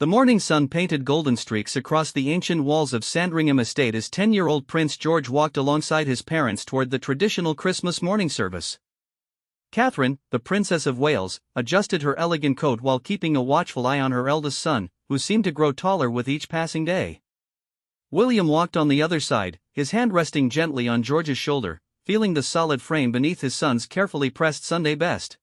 The morning sun painted golden streaks across the ancient walls of Sandringham estate as 10-year-old Prince George walked alongside his parents toward the traditional Christmas morning service. Catherine, the Princess of Wales, adjusted her elegant coat while keeping a watchful eye on her eldest son, who seemed to grow taller with each passing day. William walked on the other side, his hand resting gently on George's shoulder, feeling the solid frame beneath his son's carefully pressed Sunday best.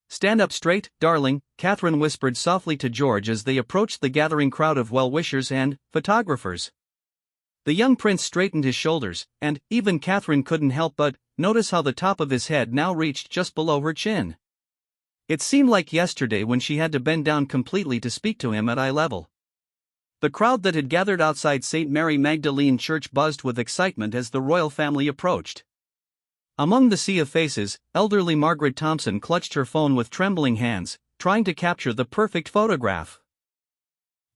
"Stand up straight, darling," Catherine whispered softly to George as they approached the gathering crowd of well-wishers and photographers. The young prince straightened his shoulders, and even Catherine couldn't help but notice how the top of his head now reached just below her chin. It seemed like yesterday when she had to bend down completely to speak to him at eye level. The crowd that had gathered outside St. Mary Magdalene Church buzzed with excitement as the royal family approached. Among the sea of faces, elderly Margaret Thompson clutched her phone with trembling hands, trying to capture the perfect photograph.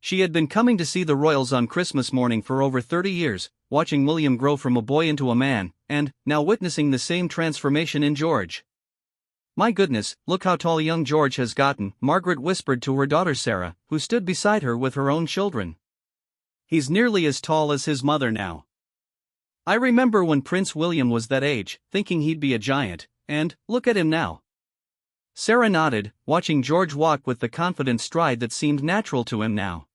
She had been coming to see the royals on Christmas morning for over 30 years, watching William grow from a boy into a man, and now witnessing the same transformation in George. "My goodness, look how tall young George has gotten," Margaret whispered to her daughter Sarah, who stood beside her with her own children. "He's nearly as tall as his mother now. I remember when Prince William was that age, thinking he'd be a giant, and look at him now." Sarah nodded, watching George walk with the confident stride that seemed natural to him now.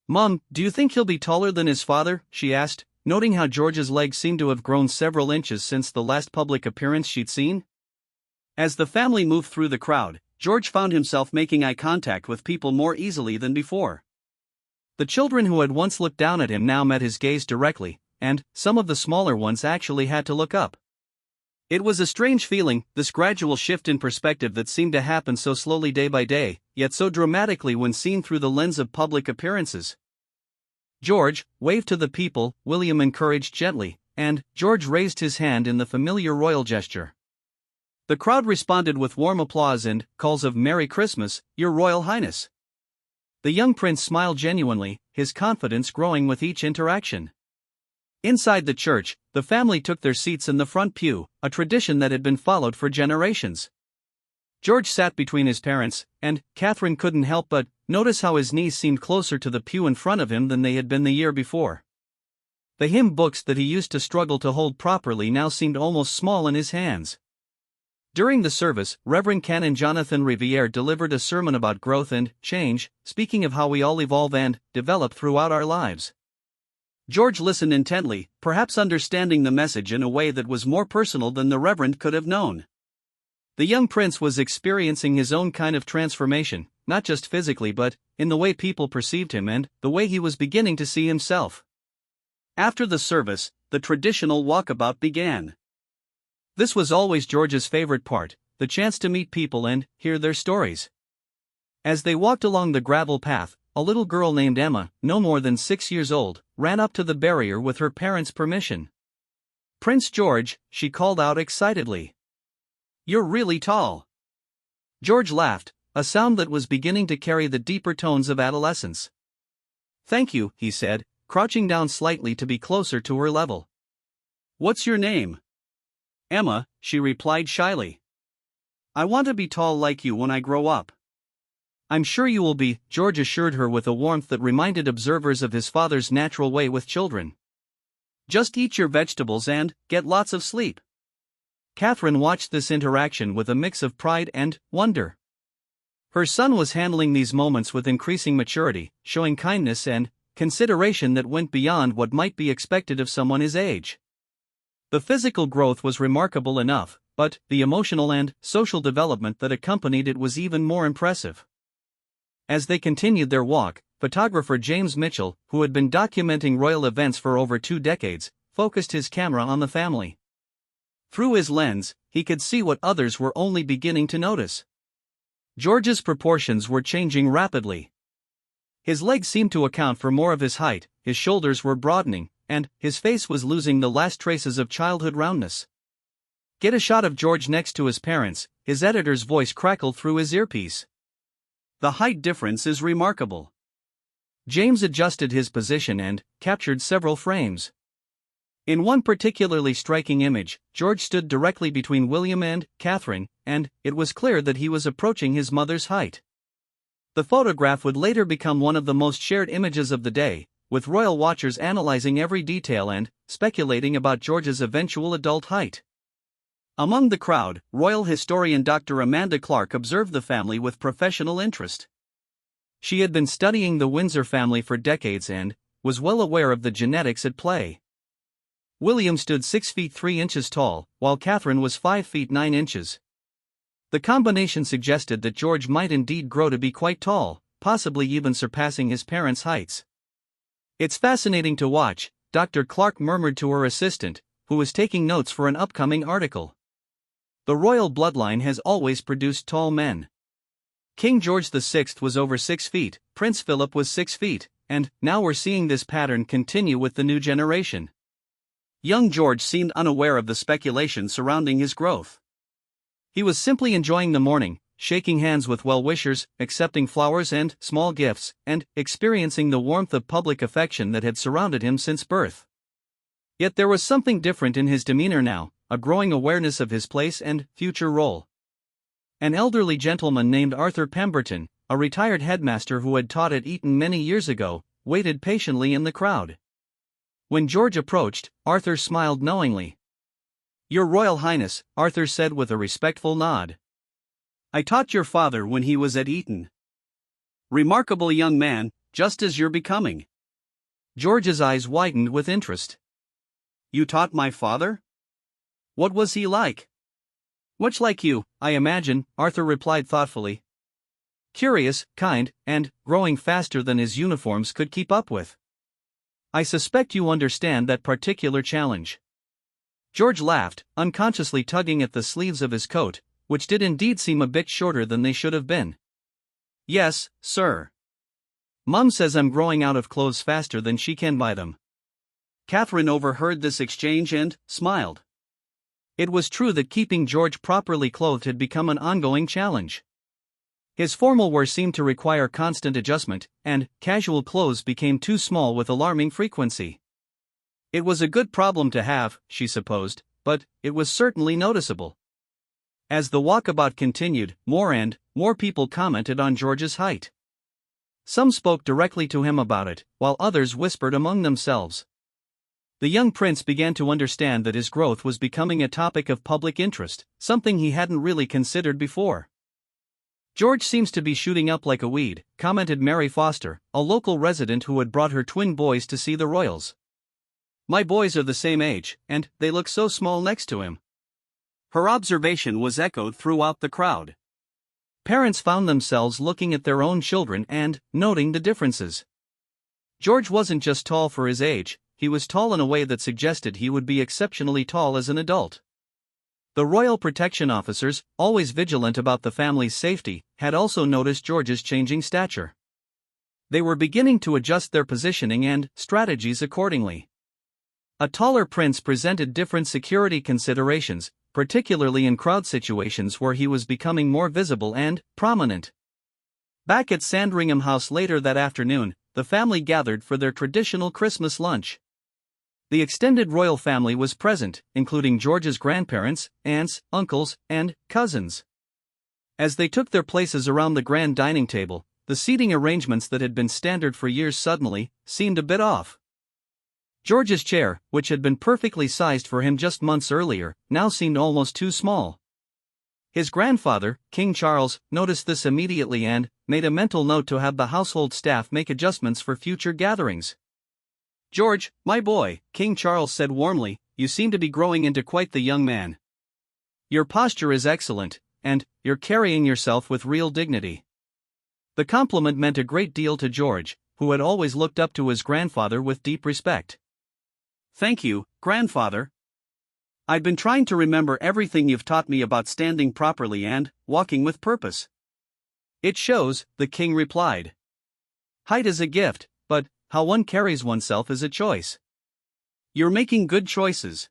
"Mom, do you think he'll be taller than his father?" she asked, noting how George's legs seemed to have grown several inches since the last public appearance she'd seen. As the family moved through the crowd, George found himself making eye contact with people more easily than before. The children who had once looked down at him now met his gaze directly, and some of the smaller ones actually had to look up. It was a strange feeling, this gradual shift in perspective that seemed to happen so slowly day by day, yet so dramatically when seen through the lens of public appearances. "George, wave to the people," William encouraged gently, and George raised his hand in the familiar royal gesture. The crowd responded with warm applause and calls of "Merry Christmas, Your Royal Highness." The young prince smiled genuinely, his confidence growing with each interaction. Inside the church, the family took their seats in the front pew, a tradition that had been followed for generations. George sat between his parents, and Catherine couldn't help but notice how his knees seemed closer to the pew in front of him than they had been the year before. The hymn books that he used to struggle to hold properly now seemed almost small in his hands. During the service, Reverend Canon Jonathan Riviere delivered a sermon about growth and change, speaking of how we all evolve and develop throughout our lives. George listened intently, perhaps understanding the message in a way that was more personal than the Reverend could have known. The young prince was experiencing his own kind of transformation, not just physically but in the way people perceived him and the way he was beginning to see himself. After the service, the traditional walkabout began. This was always George's favorite part, the chance to meet people and hear their stories. As they walked along the gravel path, a little girl named Emma, no more than 6 years old, ran up to the barrier with her parents' permission. "Prince George," she called out excitedly. "You're really tall." George laughed, a sound that was beginning to carry the deeper tones of adolescence. "Thank you," he said, crouching down slightly to be closer to her level. "What's your name?" "Emma," she replied shyly. "I want to be tall like you when I grow up." "I'm sure you will be," George assured her with a warmth that reminded observers of his father's natural way with children. "Just eat your vegetables and get lots of sleep." Catherine watched this interaction with a mix of pride and wonder. Her son was handling these moments with increasing maturity, showing kindness and consideration that went beyond what might be expected of someone his age. The physical growth was remarkable enough, but the emotional and social development that accompanied it was even more impressive. As they continued their walk, photographer James Mitchell, who had been documenting royal events for over 2 decades, focused his camera on the family. Through his lens, he could see what others were only beginning to notice. George's proportions were changing rapidly. His legs seemed to account for more of his height, his shoulders were broadening, and his face was losing the last traces of childhood roundness. "Get a shot of George next to his parents," his editor's voice crackled through his earpiece. "The height difference is remarkable." James adjusted his position and captured several frames. In one particularly striking image, George stood directly between William and Catherine, and it was clear that he was approaching his mother's height. The photograph would later become one of the most shared images of the day, with royal watchers analyzing every detail and speculating about George's eventual adult height. Among the crowd, royal historian Dr. Amanda Clark observed the family with professional interest. She had been studying the Windsor family for decades and was well aware of the genetics at play. William stood 6 feet 3 inches tall, while Catherine was 5 feet 9 inches. The combination suggested that George might indeed grow to be quite tall, possibly even surpassing his parents' heights. "It's fascinating to watch," Dr. Clark murmured to her assistant, who was taking notes for an upcoming article. "The royal bloodline has always produced tall men. King George VI was over 6 feet, Prince Philip was 6 feet, and now we're seeing this pattern continue with the new generation." Young George seemed unaware of the speculation surrounding his growth. He was simply enjoying the morning, shaking hands with well-wishers, accepting flowers and small gifts, and experiencing the warmth of public affection that had surrounded him since birth. Yet there was something different in his demeanor now, a growing awareness of his place and future role. An elderly gentleman named Arthur Pemberton, a retired headmaster who had taught at Eton many years ago, waited patiently in the crowd. When George approached, Arthur smiled knowingly. "Your Royal Highness," Arthur said with a respectful nod. "I taught your father when he was at Eton. Remarkable young man, just as you're becoming." George's eyes widened with interest. "You taught my father? What was he like?" "Much like you, I imagine," Arthur replied thoughtfully. "Curious, kind, and growing faster than his uniforms could keep up with. I suspect you understand that particular challenge." George laughed, unconsciously tugging at the sleeves of his coat, which did indeed seem a bit shorter than they should have been. "Yes, sir. Mum says I'm growing out of clothes faster than she can buy them." Catherine overheard this exchange and smiled. It was true that keeping George properly clothed had become an ongoing challenge. His formal wear seemed to require constant adjustment, and casual clothes became too small with alarming frequency. It was a good problem to have, she supposed, but it was certainly noticeable. As the walkabout continued, more and more people commented on George's height. Some spoke directly to him about it, while others whispered among themselves. The young prince began to understand that his growth was becoming a topic of public interest, something he hadn't really considered before. "George seems to be shooting up like a weed," commented Mary Foster, a local resident who had brought her twin boys to see the royals. "My boys are the same age, and they look so small next to him." Her observation was echoed throughout the crowd. Parents found themselves looking at their own children and noting the differences. George wasn't just tall for his age, he was tall in a way that suggested he would be exceptionally tall as an adult. The royal protection officers, always vigilant about the family's safety, had also noticed George's changing stature. They were beginning to adjust their positioning and strategies accordingly. A taller prince presented different security considerations, particularly in crowd situations where he was becoming more visible and prominent. Back at Sandringham House later that afternoon, the family gathered for their traditional Christmas lunch. The extended royal family was present, including George's grandparents, aunts, uncles, and cousins. As they took their places around the grand dining table, the seating arrangements that had been standard for years suddenly seemed a bit off. George's chair, which had been perfectly sized for him just months earlier, now seemed almost too small. His grandfather, King Charles, noticed this immediately and made a mental note to have the household staff make adjustments for future gatherings. "George, my boy," King Charles said warmly, "you seem to be growing into quite the young man. Your posture is excellent, and you're carrying yourself with real dignity." The compliment meant a great deal to George, who had always looked up to his grandfather with deep respect. "Thank you, grandfather. I've been trying to remember everything you've taught me about standing properly and walking with purpose." "It shows," the king replied. "Height is a gift, but how one carries oneself is a choice. You're making good choices."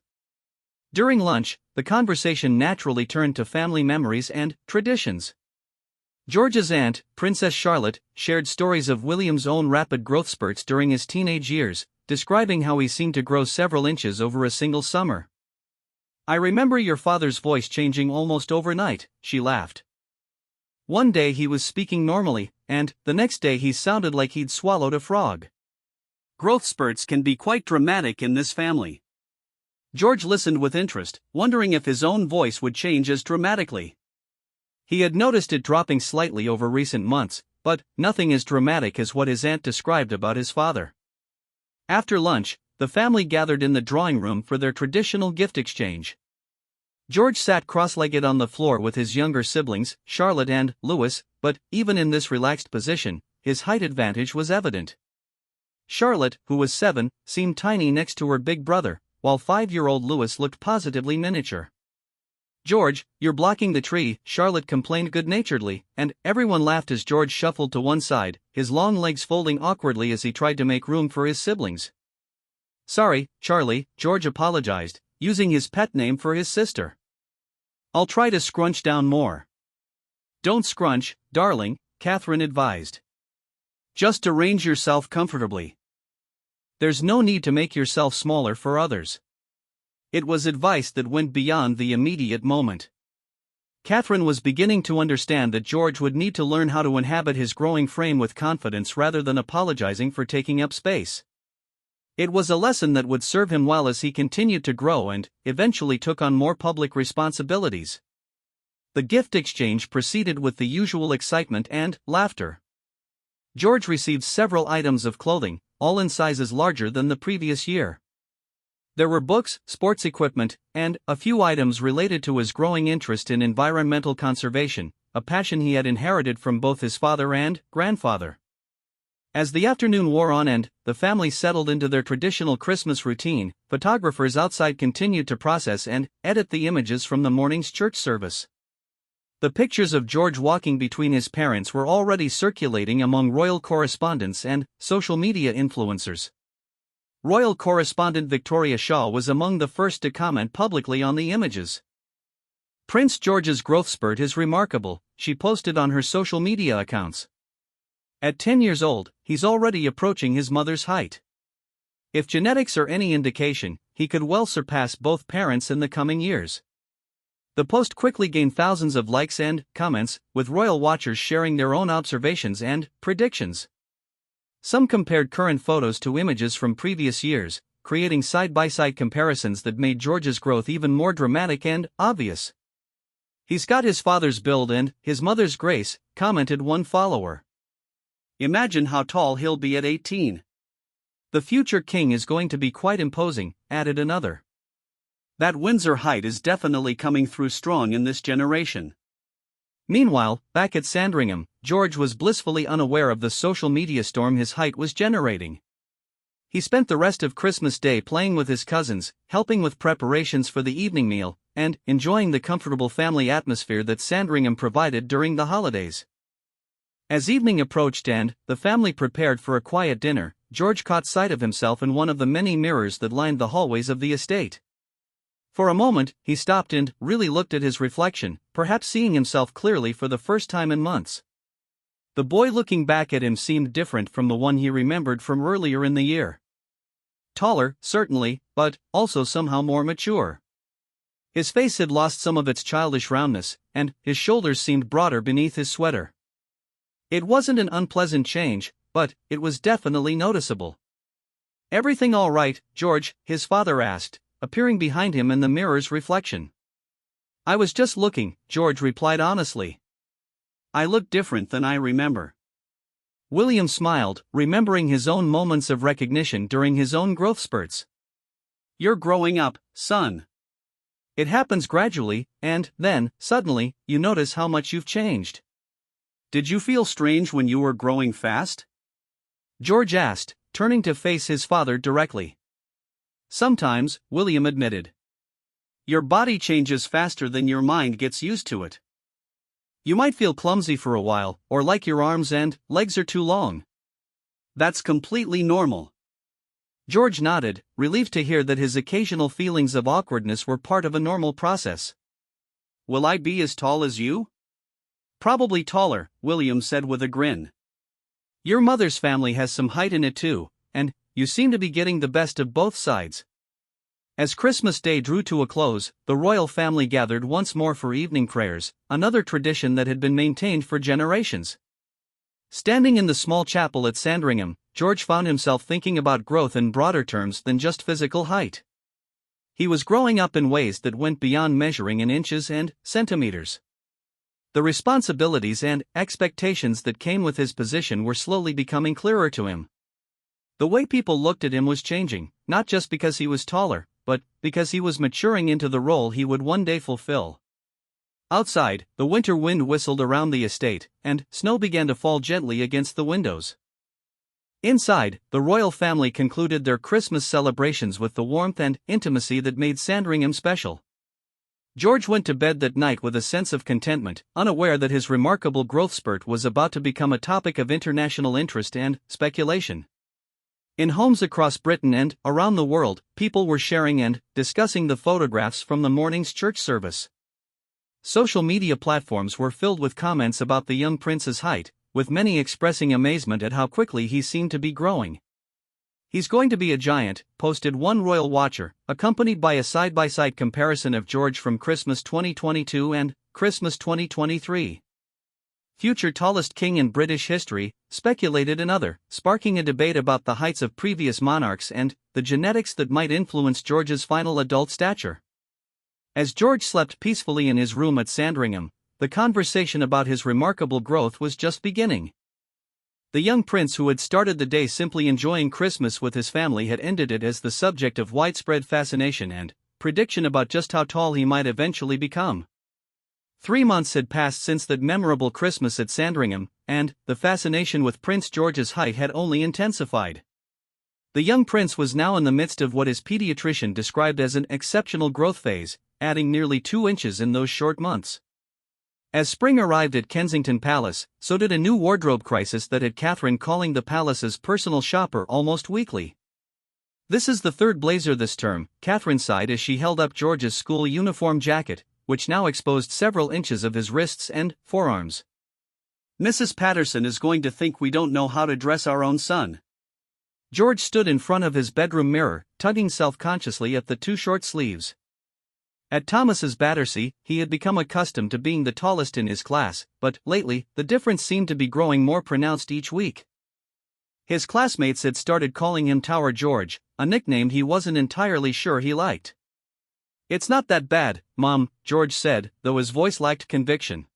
During lunch, the conversation naturally turned to family memories and traditions. George's aunt, Princess Charlotte, shared stories of William's own rapid growth spurts during his teenage years, describing how he seemed to grow several inches over a single summer. "I remember your father's voice changing almost overnight," she laughed. One day he was speaking normally, and the next day he sounded like he'd swallowed a frog. Growth spurts can be quite dramatic in this family. George listened with interest, wondering if his own voice would change as dramatically. He had noticed it dropping slightly over recent months, but nothing as dramatic as what his aunt described about his father. After lunch, the family gathered in the drawing room for their traditional gift exchange. George sat cross-legged on the floor with his younger siblings, Charlotte and Louis, but even in this relaxed position, his height advantage was evident. Charlotte, who was 7, seemed tiny next to her big brother, while 5-year-old Louis looked positively miniature. "George, you're blocking the tree," Charlotte complained good-naturedly, and everyone laughed as George shuffled to one side, his long legs folding awkwardly as he tried to make room for his siblings. "Sorry, Charlie," George apologized, using his pet name for his sister. "I'll try to scrunch down more." "Don't scrunch, darling," Catherine advised. "Just arrange yourself comfortably. There's no need to make yourself smaller for others." It was advice that went beyond the immediate moment. Catherine was beginning to understand that George would need to learn how to inhabit his growing frame with confidence rather than apologizing for taking up space. It was a lesson that would serve him well as he continued to grow and, eventually, took on more public responsibilities. The gift exchange proceeded with the usual excitement and laughter. George received several items of clothing, all in sizes larger than the previous year. There were books, sports equipment, and a few items related to his growing interest in environmental conservation, a passion he had inherited from both his father and grandfather. As the afternoon wore on and the family settled into their traditional Christmas routine, photographers outside continued to process and edit the images from the morning's church service. The pictures of George walking between his parents were already circulating among royal correspondents and social media influencers. Royal correspondent Victoria Shaw was among the first to comment publicly on the images. "Prince George's growth spurt is remarkable," she posted on her social media accounts. "At 10 years old, he's already approaching his mother's height. If genetics are any indication, he could well surpass both parents in the coming years." The post quickly gained thousands of likes and comments, with royal watchers sharing their own observations and predictions. Some compared current photos to images from previous years, creating side-by-side comparisons that made George's growth even more dramatic and obvious. "He's got his father's build and his mother's grace," commented one follower. "Imagine how tall he'll be at 18. The future king is going to be quite imposing," added another. "That Windsor height is definitely coming through strong in this generation." Meanwhile, back at Sandringham, George was blissfully unaware of the social media storm his height was generating. He spent the rest of Christmas Day playing with his cousins, helping with preparations for the evening meal, and enjoying the comfortable family atmosphere that Sandringham provided during the holidays. As evening approached and the family prepared for a quiet dinner, George caught sight of himself in one of the many mirrors that lined the hallways of the estate. For a moment, he stopped and really looked at his reflection, perhaps seeing himself clearly for the first time in months. The boy looking back at him seemed different from the one he remembered from earlier in the year. Taller, certainly, but also somehow more mature. His face had lost some of its childish roundness, and his shoulders seemed broader beneath his sweater. It wasn't an unpleasant change, but it was definitely noticeable. "Everything all right, George?" his father asked, appearing behind him in the mirror's reflection. "I was just looking," George replied honestly. "I look different than I remember." William smiled, remembering his own moments of recognition during his own growth spurts. "You're growing up, son. It happens gradually, and then, suddenly, you notice how much you've changed." "Did you feel strange when you were growing fast?" George asked, turning to face his father directly. "Sometimes," William admitted. "Your body changes faster than your mind gets used to it. You might feel clumsy for a while, or like your arms and legs are too long. That's completely normal." George nodded, relieved to hear that his occasional feelings of awkwardness were part of a normal process. "Will I be as tall as you?" "Probably taller," William said with a grin. "Your mother's family has some height in it too, and you seem to be getting the best of both sides." As Christmas Day drew to a close, the royal family gathered once more for evening prayers, another tradition that had been maintained for generations. Standing in the small chapel at Sandringham, George found himself thinking about growth in broader terms than just physical height. He was growing up in ways that went beyond measuring in inches and centimeters. The responsibilities and expectations that came with his position were slowly becoming clearer to him. The way people looked at him was changing, not just because he was taller, but because he was maturing into the role he would one day fulfill. Outside, the winter wind whistled around the estate, and snow began to fall gently against the windows. Inside, the royal family concluded their Christmas celebrations with the warmth and intimacy that made Sandringham special. George went to bed that night with a sense of contentment, unaware that his remarkable growth spurt was about to become a topic of international interest and speculation. In homes across Britain and around the world, people were sharing and discussing the photographs from the morning's church service. Social media platforms were filled with comments about the young prince's height, with many expressing amazement at how quickly he seemed to be growing. "He's going to be a giant," posted one royal watcher, accompanied by a side-by-side comparison of George from Christmas 2022 and Christmas 2023. "Future tallest king in British history," speculated another, sparking a debate about the heights of previous monarchs and the genetics that might influence George's final adult stature. As George slept peacefully in his room at Sandringham, the conversation about his remarkable growth was just beginning. The young prince, who had started the day simply enjoying Christmas with his family, had ended it as the subject of widespread fascination and prediction about just how tall he might eventually become. 3 months had passed since that memorable Christmas at Sandringham, and the fascination with Prince George's height had only intensified. The young prince was now in the midst of what his pediatrician described as an exceptional growth phase, adding nearly 2 inches in those short months. As spring arrived at Kensington Palace, so did a new wardrobe crisis that had Catherine calling the palace's personal shopper almost weekly. "This is the third blazer this term," Catherine sighed as she held up George's school uniform jacket, which now exposed several inches of his wrists and forearms. "Mrs. Patterson is going to think we don't know how to dress our own son." George stood in front of his bedroom mirror, tugging self-consciously at the too short sleeves. At Thomas's Battersea, he had become accustomed to being the tallest in his class, but lately, the difference seemed to be growing more pronounced each week. His classmates had started calling him Tower George, a nickname he wasn't entirely sure he liked. "It's not that bad, Mom," George said, though his voice lacked conviction.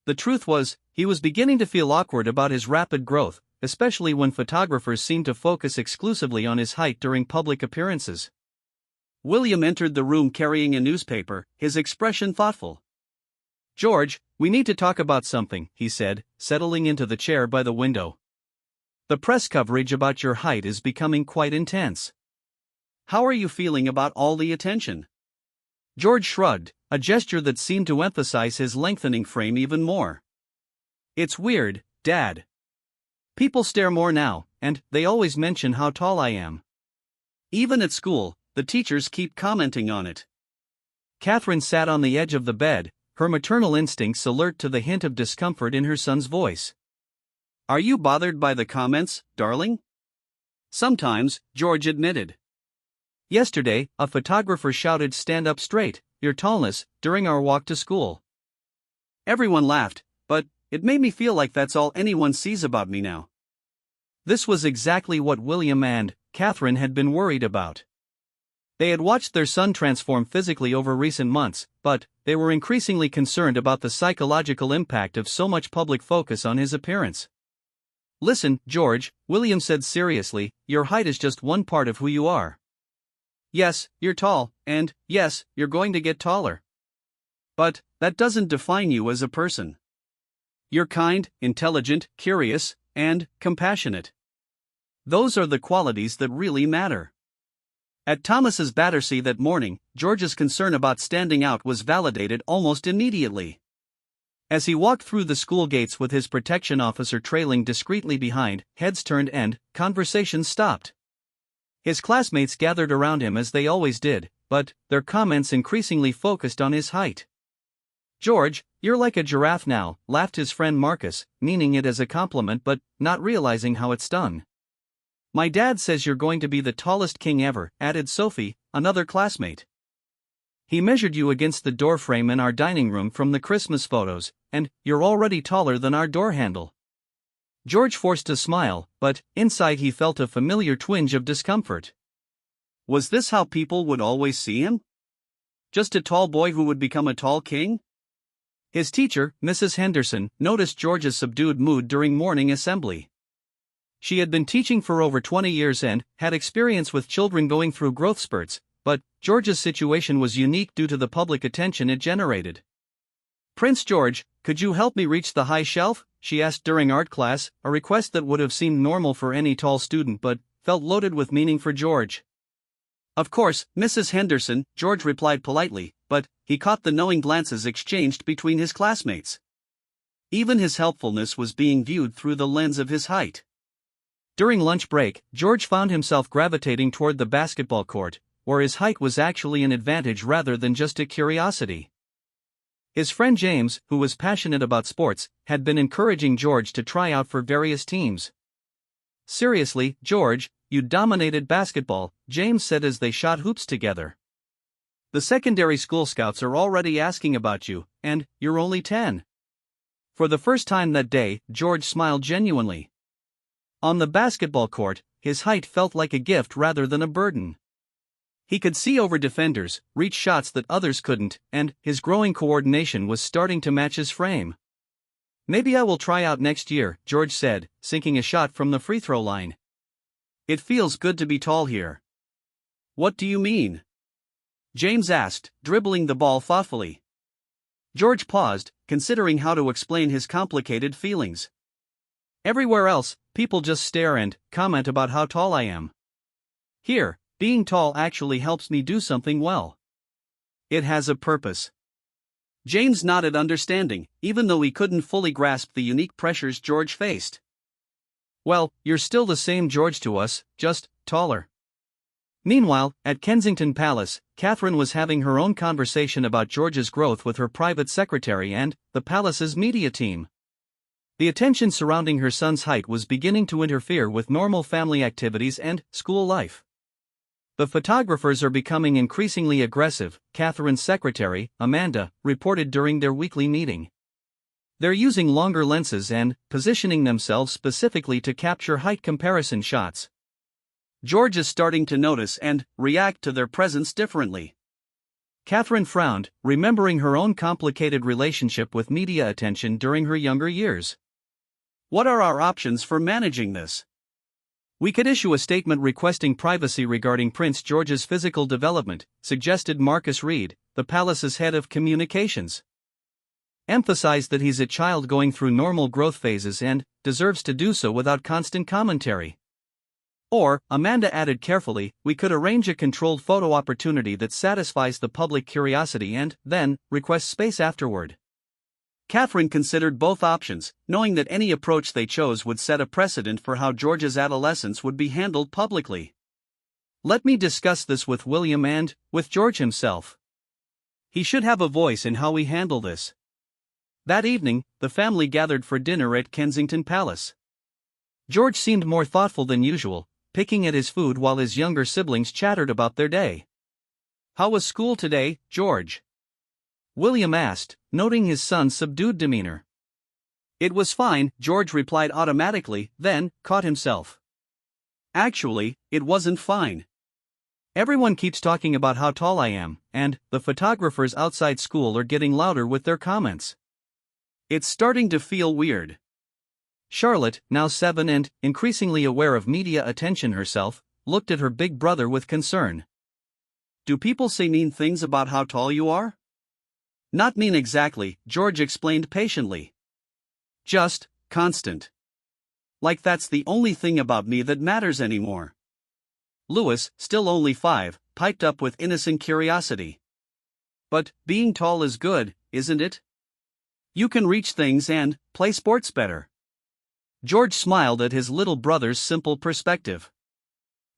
The truth was, he was beginning to feel awkward about his rapid growth, especially when photographers seemed to focus exclusively on his height during public appearances. William entered the room carrying a newspaper, his expression thoughtful. "George, we need to talk about something," he said, settling into the chair by the window. "The press coverage about your height is becoming quite intense. How are you feeling about all the attention?" George shrugged, a gesture that seemed to emphasize his lengthening frame even more. "It's weird, Dad. People stare more now, and they always mention how tall I am. Even at school, the teachers keep commenting on it." Catherine sat on the edge of the bed, her maternal instincts alert to the hint of discomfort in her son's voice. "Are you bothered by the comments, darling?" "Sometimes," George admitted. "Yesterday, a photographer shouted 'Stand up straight, your tallness,' during our walk to school. Everyone laughed, but it made me feel like that's all anyone sees about me now." This was exactly what William and Catherine had been worried about. They had watched their son transform physically over recent months, but they were increasingly concerned about the psychological impact of so much public focus on his appearance. "Listen, George," William said seriously, "your height is just one part of who you are. Yes, you're tall, and yes, you're going to get taller. But that doesn't define you as a person. You're kind, intelligent, curious, and compassionate. Those are the qualities that really matter." At Thomas's Battersea that morning, George's concern about standing out was validated almost immediately. As he walked through the school gates with his protection officer trailing discreetly behind, heads turned and conversations stopped. His classmates gathered around him as they always did, but their comments increasingly focused on his height. "George, you're like a giraffe now," laughed his friend Marcus, meaning it as a compliment but not realizing how it stung. "My dad says you're going to be the tallest king ever," added Sophie, another classmate. He measured you against the doorframe in our dining room from the Christmas photos, and you're already taller than our door handle. George forced a smile, but inside he felt a familiar twinge of discomfort. Was this how people would always see him? Just a tall boy who would become a tall king? His teacher, Mrs. Henderson, noticed George's subdued mood during morning assembly. She had been teaching for over 20 years and had experience with children going through growth spurts, but George's situation was unique due to the public attention it generated. "Prince George, could you help me reach the high shelf?" she asked during art class, a request that would have seemed normal for any tall student but felt loaded with meaning for George. "Of course, Mrs. Henderson," George replied politely, but he caught the knowing glances exchanged between his classmates. Even his helpfulness was being viewed through the lens of his height. During lunch break, George found himself gravitating toward the basketball court, where his height was actually an advantage rather than just a curiosity. His friend James, who was passionate about sports, had been encouraging George to try out for various teams. "Seriously, George, you dominated basketball," James said as they shot hoops together. "The secondary school scouts are already asking about you, and you're only 10. For the first time that day, George smiled genuinely. On the basketball court, his height felt like a gift rather than a burden. He could see over defenders, reach shots that others couldn't, and his growing coordination was starting to match his frame. "Maybe I will try out next year," George said, sinking a shot from the free throw line. "It feels good to be tall here." "What do you mean?" James asked, dribbling the ball thoughtfully. George paused, considering how to explain his complicated feelings. "Everywhere else, people just stare and comment about how tall I am. Here, being tall actually helps me do something well. It has a purpose." James nodded understanding, even though he couldn't fully grasp the unique pressures George faced. "Well, you're still the same George to us, just taller." Meanwhile, at Kensington Palace, Catherine was having her own conversation about George's growth with her private secretary and the palace's media team. The attention surrounding her son's height was beginning to interfere with normal family activities and school life. "The photographers are becoming increasingly aggressive," Catherine's secretary, Amanda, reported during their weekly meeting. "They're using longer lenses and positioning themselves specifically to capture height comparison shots. George is starting to notice and react to their presence differently." Catherine frowned, remembering her own complicated relationship with media attention during her younger years. "What are our options for managing this?" "We could issue a statement requesting privacy regarding Prince George's physical development," suggested Marcus Reed, the palace's head of communications. "Emphasize that he's a child going through normal growth phases and deserves to do so without constant commentary." Or, Amanda added carefully, "we could arrange a controlled photo opportunity that satisfies the public curiosity and, then, request space afterward." Catherine considered both options, knowing that any approach they chose would set a precedent for how George's adolescence would be handled publicly. "Let me discuss this with William and with George himself. He should have a voice in how we handle this." That evening, the family gathered for dinner at Kensington Palace. George seemed more thoughtful than usual, picking at his food while his younger siblings chattered about their day. "How was school today, George?" William asked, noting his son's subdued demeanor. "It was fine," George replied automatically, then caught himself. "Actually, it wasn't fine. Everyone keeps talking about how tall I am, and the photographers outside school are getting louder with their comments. It's starting to feel weird." Charlotte, now 7 and increasingly aware of media attention herself, looked at her big brother with concern. "Do people say mean things about how tall you are?" "Not mean exactly," George explained patiently. "Just constant. Like that's the only thing about me that matters anymore." Louis, still only 5, piped up with innocent curiosity. "But being tall is good, isn't it? You can reach things and play sports better." George smiled at his little brother's simple perspective.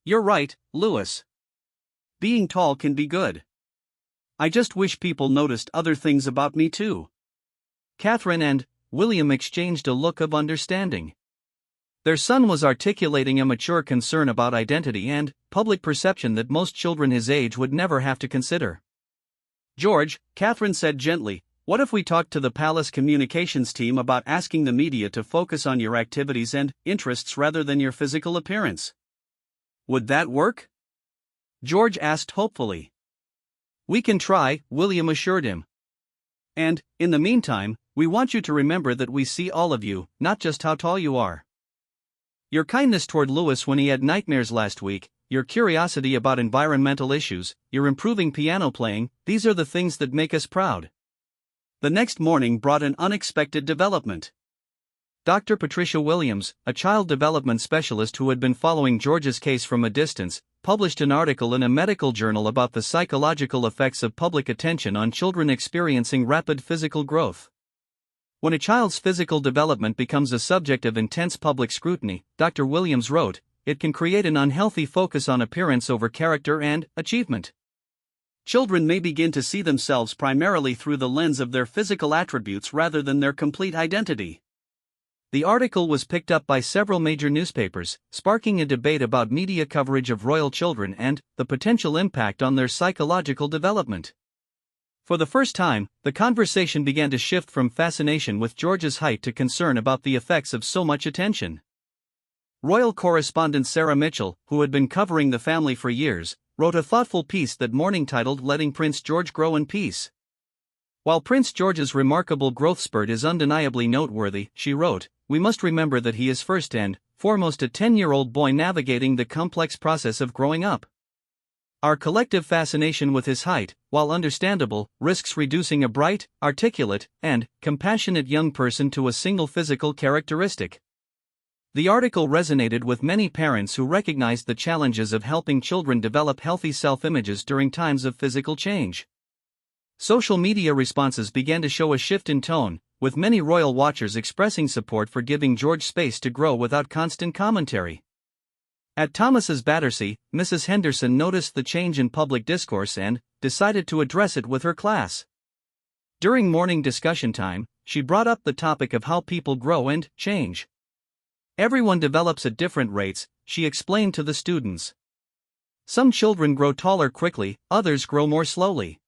"You're right, Louis. Being tall can be good. I just wish people noticed other things about me too." Catherine and William exchanged a look of understanding. Their son was articulating a mature concern about identity and public perception that most children his age would never have to consider. George, Catherine said gently, what if we talked to the palace communications team about asking the media to focus on your activities and interests rather than your physical appearance? Would that work? George asked hopefully. We can try, William assured him. And, in the meantime, we want you to remember that we see all of you, not just how tall you are. Your kindness toward Louis when he had nightmares last week, your curiosity about environmental issues, your improving piano playing, these are the things that make us proud. The next morning brought an unexpected development. Dr. Patricia Williams, a child development specialist who had been following George's case from a distance, published an article in a medical journal about the psychological effects of public attention on children experiencing rapid physical growth. When a child's physical development becomes a subject of intense public scrutiny, Dr. Williams wrote, it can create an unhealthy focus on appearance over character and achievement. Children may begin to see themselves primarily through the lens of their physical attributes rather than their complete identity. The article was picked up by several major newspapers, sparking a debate about media coverage of royal children and the potential impact on their psychological development. For the first time, the conversation began to shift from fascination with George's height to concern about the effects of so much attention. Royal correspondent Sarah Mitchell, who had been covering the family for years, wrote a thoughtful piece that morning titled Letting Prince George Grow in Peace. While Prince George's remarkable growth spurt is undeniably noteworthy, she wrote, we must remember that he is first and foremost a 10-year-old boy navigating the complex process of growing up. Our collective fascination with his height, while understandable, risks reducing a bright, articulate, and compassionate young person to a single physical characteristic. The article resonated with many parents who recognized the challenges of helping children develop healthy self-images during times of physical change. Social media responses began to show a shift in tone, with many royal watchers expressing support for giving George space to grow without constant commentary. At Thomas's Battersea, Mrs. Henderson noticed the change in public discourse and decided to address it with her class. During morning discussion time, she brought up the topic of how people grow and change. Everyone develops at different rates, she explained to the students. Some children grow taller quickly, others grow more slowly.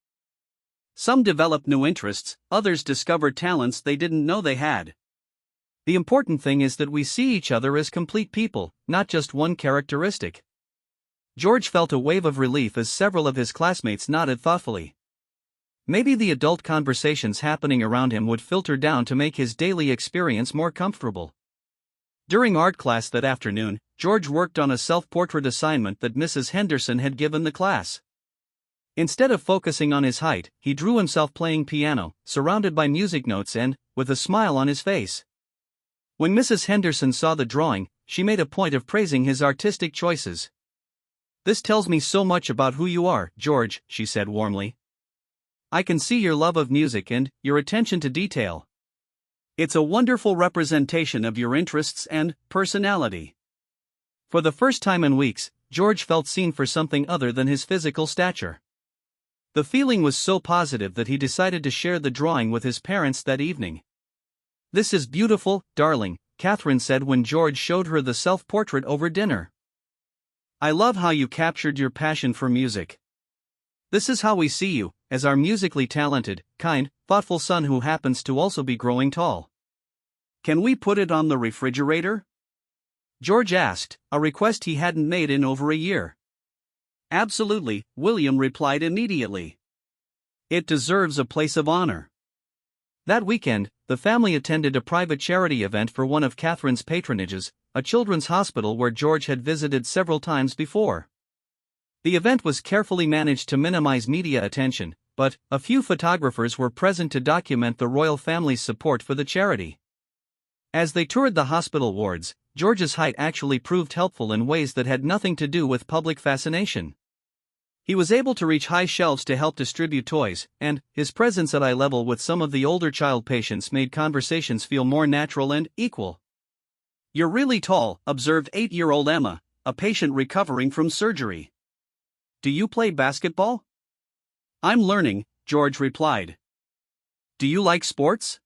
Some develop new interests, others discover talents they didn't know they had. The important thing is that we see each other as complete people, not just one characteristic. George felt a wave of relief as several of his classmates nodded thoughtfully. Maybe the adult conversations happening around him would filter down to make his daily experience more comfortable. During art class that afternoon, George worked on a self-portrait assignment that Mrs. Henderson had given the class. Instead of focusing on his height, he drew himself playing piano, surrounded by music notes and with a smile on his face. When Mrs. Henderson saw the drawing, she made a point of praising his artistic choices. This tells me so much about who you are, George, she said warmly. I can see your love of music and your attention to detail. It's a wonderful representation of your interests and personality. For the first time in weeks, George felt seen for something other than his physical stature. The feeling was so positive that he decided to share the drawing with his parents that evening. This is beautiful, darling, Catherine said when George showed her the self-portrait over dinner. I love how you captured your passion for music. This is how we see you, as our musically talented, kind, thoughtful son who happens to also be growing tall. Can we put it on the refrigerator? George asked, a request he hadn't made in over a year. Absolutely, William replied immediately. It deserves a place of honor. That weekend, the family attended a private charity event for one of Catherine's patronages, a children's hospital where George had visited several times before. The event was carefully managed to minimize media attention, but a few photographers were present to document the royal family's support for the charity. As they toured the hospital wards, George's height actually proved helpful in ways that had nothing to do with public fascination. He was able to reach high shelves to help distribute toys, and his presence at eye level with some of the older child patients made conversations feel more natural and equal. You're really tall, observed 8-year-old Emma, a patient recovering from surgery. Do you play basketball? I'm learning, George replied. Do you like sports?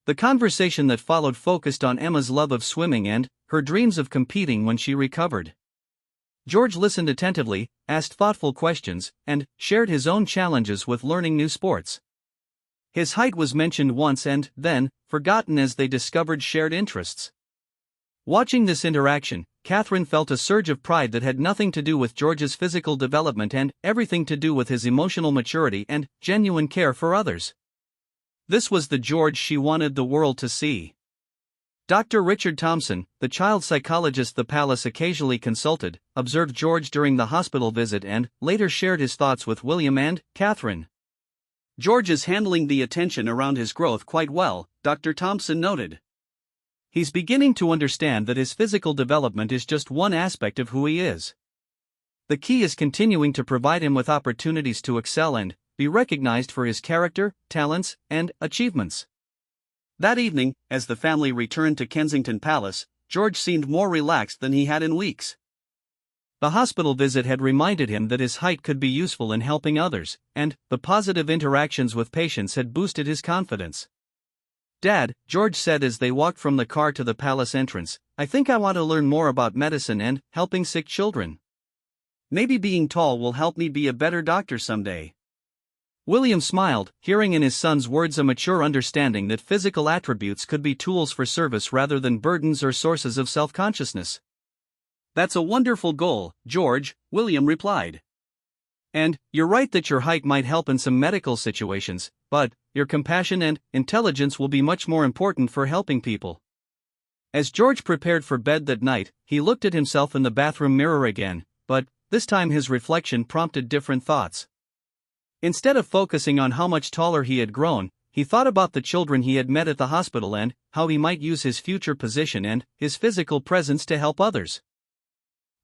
The conversation that followed focused on Emma's love of swimming and her dreams of competing when she recovered. George listened attentively, asked thoughtful questions, and shared his own challenges with learning new sports. His height was mentioned once and, then, forgotten as they discovered shared interests. Watching this interaction, Catherine felt a surge of pride that had nothing to do with George's physical development and everything to do with his emotional maturity and genuine care for others. This was the George she wanted the world to see. Dr. Richard Thompson, the child psychologist the palace occasionally consulted, observed George during the hospital visit and later shared his thoughts with William and Catherine. George is handling the attention around his growth quite well, Dr. Thompson noted. He's beginning to understand that his physical development is just one aspect of who he is. The key is continuing to provide him with opportunities to excel and be recognized for his character, talents, and achievements. That evening, as the family returned to Kensington Palace, George seemed more relaxed than he had in weeks. The hospital visit had reminded him that his height could be useful in helping others, and the positive interactions with patients had boosted his confidence. "Dad," George said as they walked from the car to the palace entrance, "I think I want to learn more about medicine and helping sick children. Maybe being tall will help me be a better doctor someday." William smiled, hearing in his son's words a mature understanding that physical attributes could be tools for service rather than burdens or sources of self-consciousness. "That's a wonderful goal, George," William replied. "And you're right that your height might help in some medical situations, but your compassion and intelligence will be much more important for helping people." As George prepared for bed that night, he looked at himself in the bathroom mirror again, but this time his reflection prompted different thoughts. Instead of focusing on how much taller he had grown, he thought about the children he had met at the hospital and how he might use his future position and his physical presence to help others.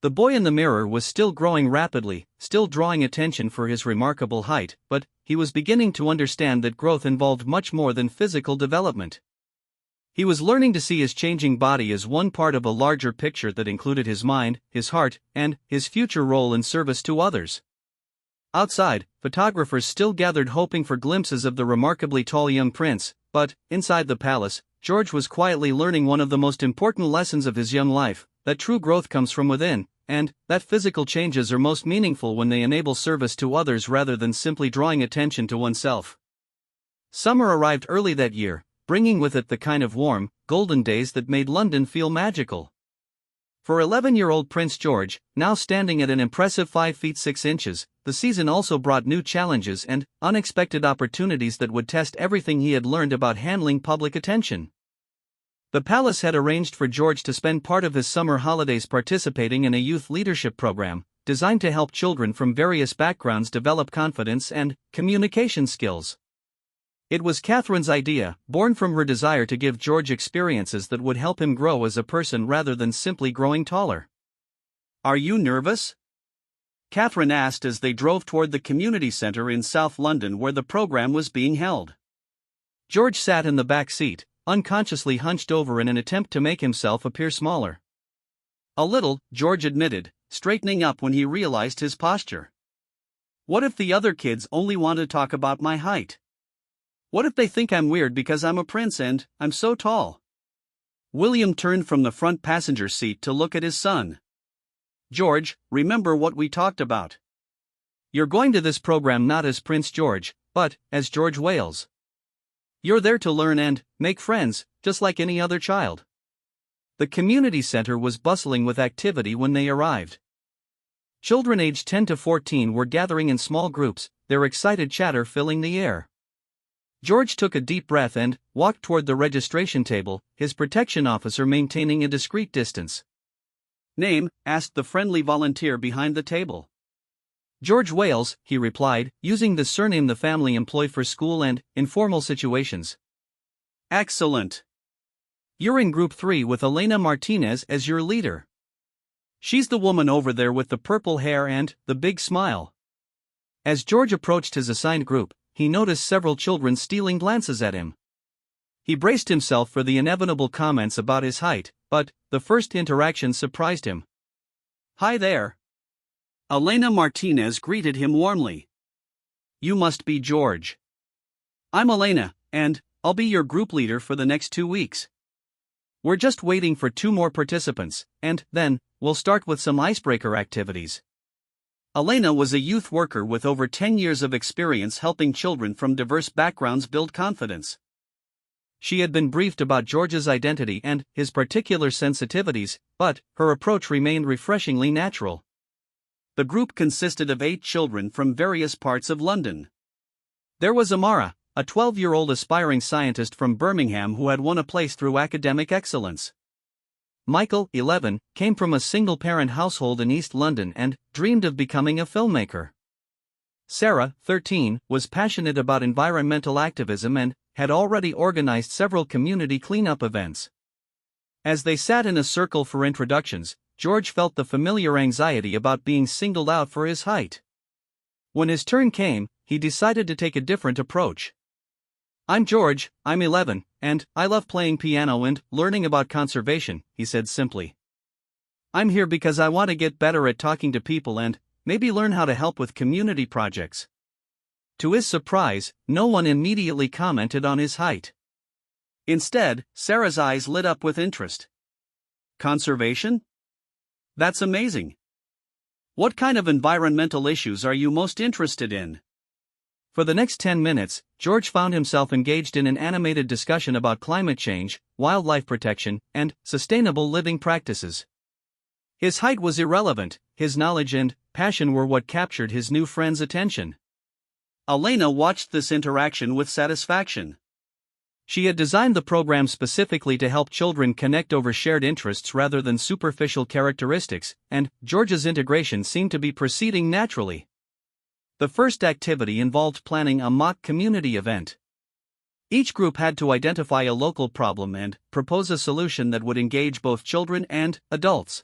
The boy in the mirror was still growing rapidly, still drawing attention for his remarkable height, but he was beginning to understand that growth involved much more than physical development. He was learning to see his changing body as one part of a larger picture that included his mind, his heart, and his future role in service to others. Outside, photographers still gathered hoping for glimpses of the remarkably tall young prince, but, inside the palace, George was quietly learning one of the most important lessons of his young life, that true growth comes from within, and that physical changes are most meaningful when they enable service to others rather than simply drawing attention to oneself. Summer arrived early that year, bringing with it the kind of warm, golden days that made London feel magical. For 11-year-old Prince George, now standing at an impressive 5 feet 6 inches, the season also brought new challenges and unexpected opportunities that would test everything he had learned about handling public attention. The palace had arranged for George to spend part of his summer holidays participating in a youth leadership program, designed to help children from various backgrounds develop confidence and communication skills. It was Catherine's idea, born from her desire to give George experiences that would help him grow as a person rather than simply growing taller. "Are you nervous?" Catherine asked as they drove toward the community center in South London where the program was being held. George sat in the back seat, unconsciously hunched over in an attempt to make himself appear smaller. "A little," George admitted, straightening up when he realized his posture. "What if the other kids only want to talk about my height? What if they think I'm weird because I'm a prince and I'm so tall?" William turned from the front passenger seat to look at his son. "George, remember what we talked about. You're going to this program not as Prince George, but as George Wales. You're there to learn and make friends, just like any other child." The community center was bustling with activity when they arrived. Children aged 10 to 14 were gathering in small groups, their excited chatter filling the air. George took a deep breath and walked toward the registration table, his protection officer maintaining a discreet distance. "Name?" asked the friendly volunteer behind the table. "George Wales," he replied, using the surname the family employed for school and informal situations. "Excellent. You're in Group 3 with Elena Martinez as your leader. She's the woman over there with the purple hair and the big smile." As George approached his assigned group, he noticed several children stealing glances at him. He braced himself for the inevitable comments about his height, but the first interaction surprised him. "Hi there." Elena Martinez greeted him warmly. "You must be George." "I'm Elena, and I'll be your group leader for the next 2 weeks. We're just waiting for 2 more participants, and then we'll start with some icebreaker activities. Elena was a youth worker with over 10 years of experience helping children from diverse backgrounds build confidence. She had been briefed about George's identity and his particular sensitivities, but her approach remained refreshingly natural. The group consisted of 8 children from various parts of London. There was Amara, a 12-year-old aspiring scientist from Birmingham who had won a place through academic excellence. Michael, 11, came from a single-parent household in East London and dreamed of becoming a filmmaker. Sarah, 13, was passionate about environmental activism and had already organized several community cleanup events. As they sat in a circle for introductions, George felt the familiar anxiety about being singled out for his height. When his turn came, he decided to take a different approach. "I'm George, I'm 11, and I love playing piano and learning about conservation," he said simply. "I'm here because I want to get better at talking to people and maybe learn how to help with community projects." To his surprise, no one immediately commented on his height. Instead, Sarah's eyes lit up with interest. "Conservation? That's amazing. What kind of environmental issues are you most interested in?" For the next 10 minutes, George found himself engaged in an animated discussion about climate change, wildlife protection, and sustainable living practices. His height was irrelevant, his knowledge and passion were what captured his new friend's attention. Elena watched this interaction with satisfaction. She had designed the program specifically to help children connect over shared interests rather than superficial characteristics, and George's integration seemed to be proceeding naturally. The first activity involved planning a mock community event. Each group had to identify a local problem and propose a solution that would engage both children and adults.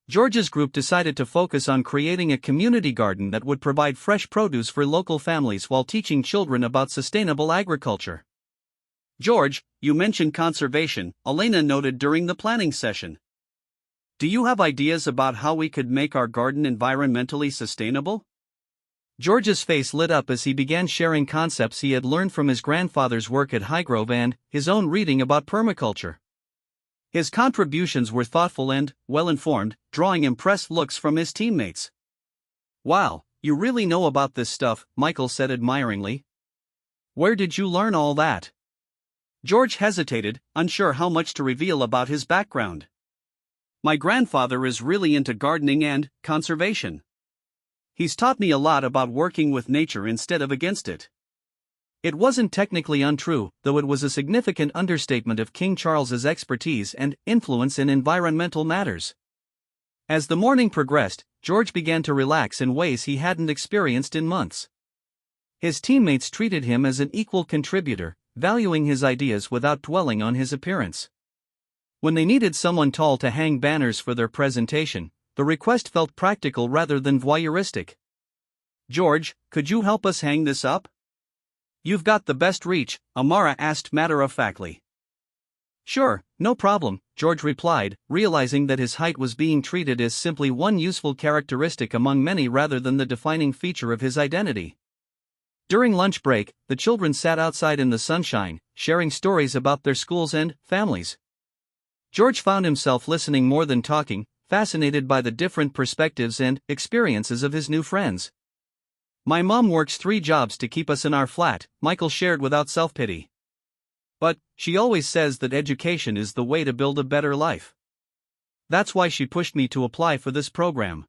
George's group decided to focus on creating a community garden that would provide fresh produce for local families while teaching children about sustainable agriculture. "George, you mentioned conservation," Elena noted during the planning session. "Do you have ideas about how we could make our garden environmentally sustainable?" George's face lit up as he began sharing concepts he had learned from his grandfather's work at Highgrove and his own reading about permaculture. His contributions were thoughtful and well-informed, drawing impressed looks from his teammates. "Wow, you really know about this stuff," Michael said admiringly. "Where did you learn all that?" George hesitated, unsure how much to reveal about his background. "My grandfather is really into gardening and conservation. He's taught me a lot about working with nature instead of against it." It wasn't technically untrue, though it was a significant understatement of King Charles's expertise and influence in environmental matters. As the morning progressed, George began to relax in ways he hadn't experienced in months. His teammates treated him as an equal contributor, valuing his ideas without dwelling on his appearance. When they needed someone tall to hang banners for their presentation, the request felt practical rather than voyeuristic. "George, could you help us hang this up?" "You've got the best reach," Amara asked matter-of-factly. "Sure, no problem," George replied, realizing that his height was being treated as simply one useful characteristic among many rather than the defining feature of his identity. During lunch break, the children sat outside in the sunshine, sharing stories about their schools and families. George found himself listening more than talking, fascinated by the different perspectives and experiences of his new friends. "My mom works 3 jobs to keep us in our flat," Michael shared without self-pity. "But she always says that education is the way to build a better life. That's why she pushed me to apply for this program."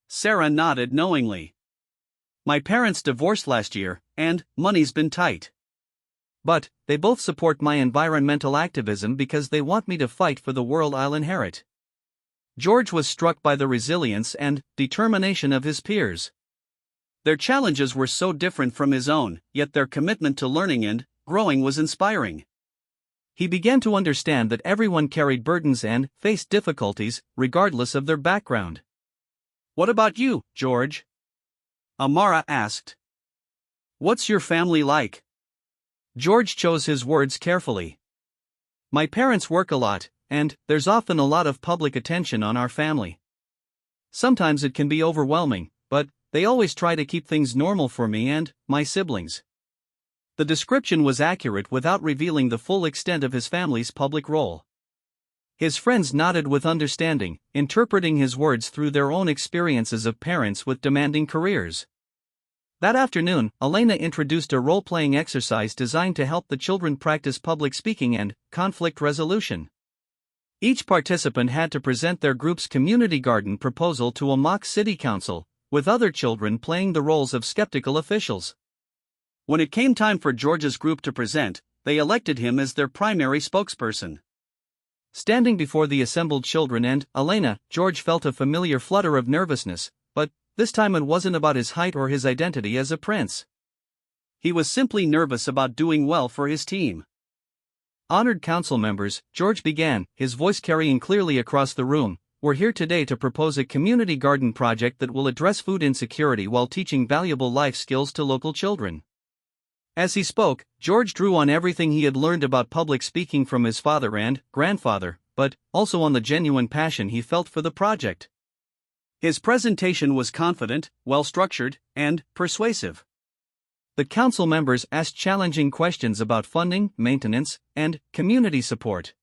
Sarah nodded knowingly. "My parents divorced last year, and money's been tight. But they both support my environmental activism because they want me to fight for the world I'll inherit." George was struck by the resilience and determination of his peers. Their challenges were so different from his own, yet their commitment to learning and growing was inspiring. He began to understand that everyone carried burdens and faced difficulties, regardless of their background. "What about you, George?" Amara asked. "What's your family like?" George chose his words carefully. "My parents work a lot, and there's often a lot of public attention on our family. Sometimes it can be overwhelming, but they always try to keep things normal for me and my siblings." The description was accurate without revealing the full extent of his family's public role. His friends nodded with understanding, interpreting his words through their own experiences of parents with demanding careers. That afternoon, Elena introduced a role-playing exercise designed to help the children practice public speaking and conflict resolution. Each participant had to present their group's community garden proposal to a mock city council, with other children playing the roles of skeptical officials. When it came time for George's group to present, they elected him as their primary spokesperson. Standing before the assembled children and Elena, George felt a familiar flutter of nervousness, but this time it wasn't about his height or his identity as a prince. He was simply nervous about doing well for his team. Honored council members, George began, his voice carrying clearly across the room, we're here today to propose a community garden project that will address food insecurity while teaching valuable life skills to local children. As he spoke, George drew on everything he had learned about public speaking from his father and grandfather, but also on the genuine passion he felt for the project. His presentation was confident, well-structured, and persuasive. The council members asked challenging questions about funding, maintenance, and community support.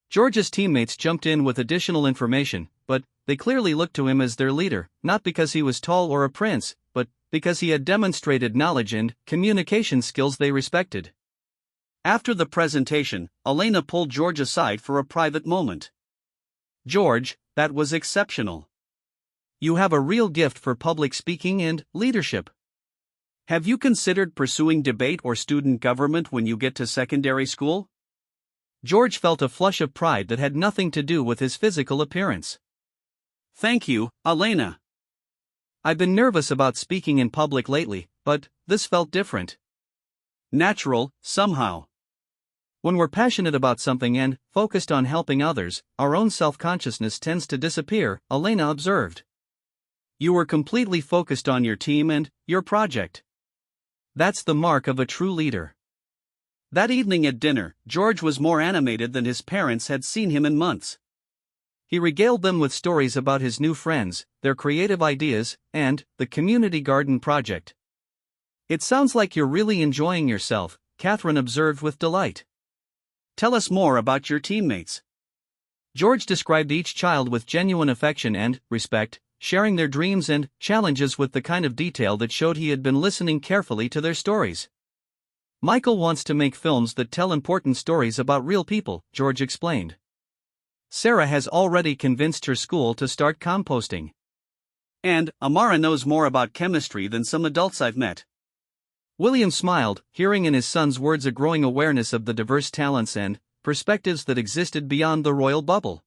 George's teammates jumped in with additional information, but they clearly looked to him as their leader, not because he was tall or a prince, but because he had demonstrated knowledge and communication skills they respected. After the presentation, Elena pulled George aside for a private moment. "George, that was exceptional. You have a real gift for public speaking and leadership. Have you considered pursuing debate or student government when you get to secondary school?" George felt a flush of pride that had nothing to do with his physical appearance. "Thank you, Elena. I've been nervous about speaking in public lately, but this felt different. Natural, somehow. When we're passionate about something and focused on helping others, our own self-consciousness tends to disappear," Elena observed. "You were completely focused on your team and your project. That's the mark of a true leader." That evening at dinner, George was more animated than his parents had seen him in months. He regaled them with stories about his new friends, their creative ideas, and the community garden project. "It sounds like you're really enjoying yourself," Catherine observed with delight. "Tell us more about your teammates." George described each child with genuine affection and respect, sharing their dreams and challenges with the kind of detail that showed he had been listening carefully to their stories. "Michael wants to make films that tell important stories about real people," George explained. "Sarah has already convinced her school to start composting. And Amara knows more about chemistry than some adults I've met." William smiled, hearing in his son's words a growing awareness of the diverse talents and perspectives that existed beyond the royal bubble.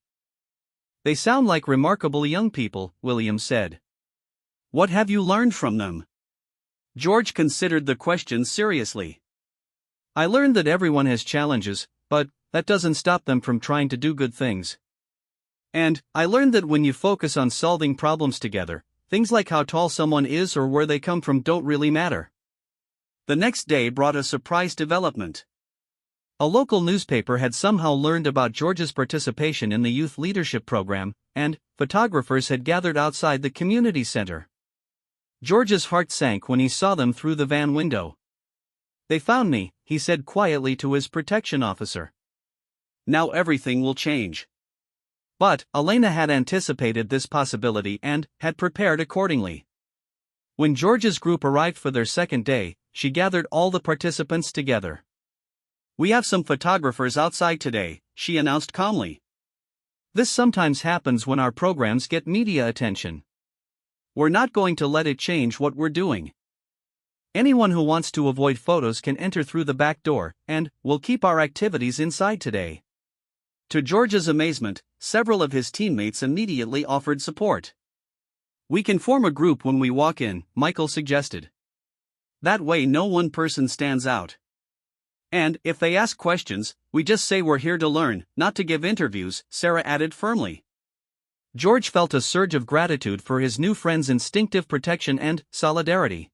"They sound like remarkable young people," William said. "What have you learned from them?" George considered the question seriously. "I learned that everyone has challenges, but that doesn't stop them from trying to do good things. And I learned that when you focus on solving problems together, things like how tall someone is or where they come from don't really matter." The next day brought a surprise development. A local newspaper had somehow learned about George's participation in the youth leadership program, and photographers had gathered outside the community center. George's heart sank when he saw them through the van window. "They found me," he said quietly to his protection officer. "Now everything will change." But Elena had anticipated this possibility and had prepared accordingly. When George's group arrived for their second day, she gathered all the participants together. "We have some photographers outside today," she announced calmly. "This sometimes happens when our programs get media attention. We're not going to let it change what we're doing. Anyone who wants to avoid photos can enter through the back door, and we'll keep our activities inside today." To George's amazement, several of his teammates immediately offered support. "We can form a group when we walk in," Michael suggested. "That way no one person stands out. And if they ask questions, we just say we're here to learn, not to give interviews," Sarah added firmly. George felt a surge of gratitude for his new friend's instinctive protection and solidarity.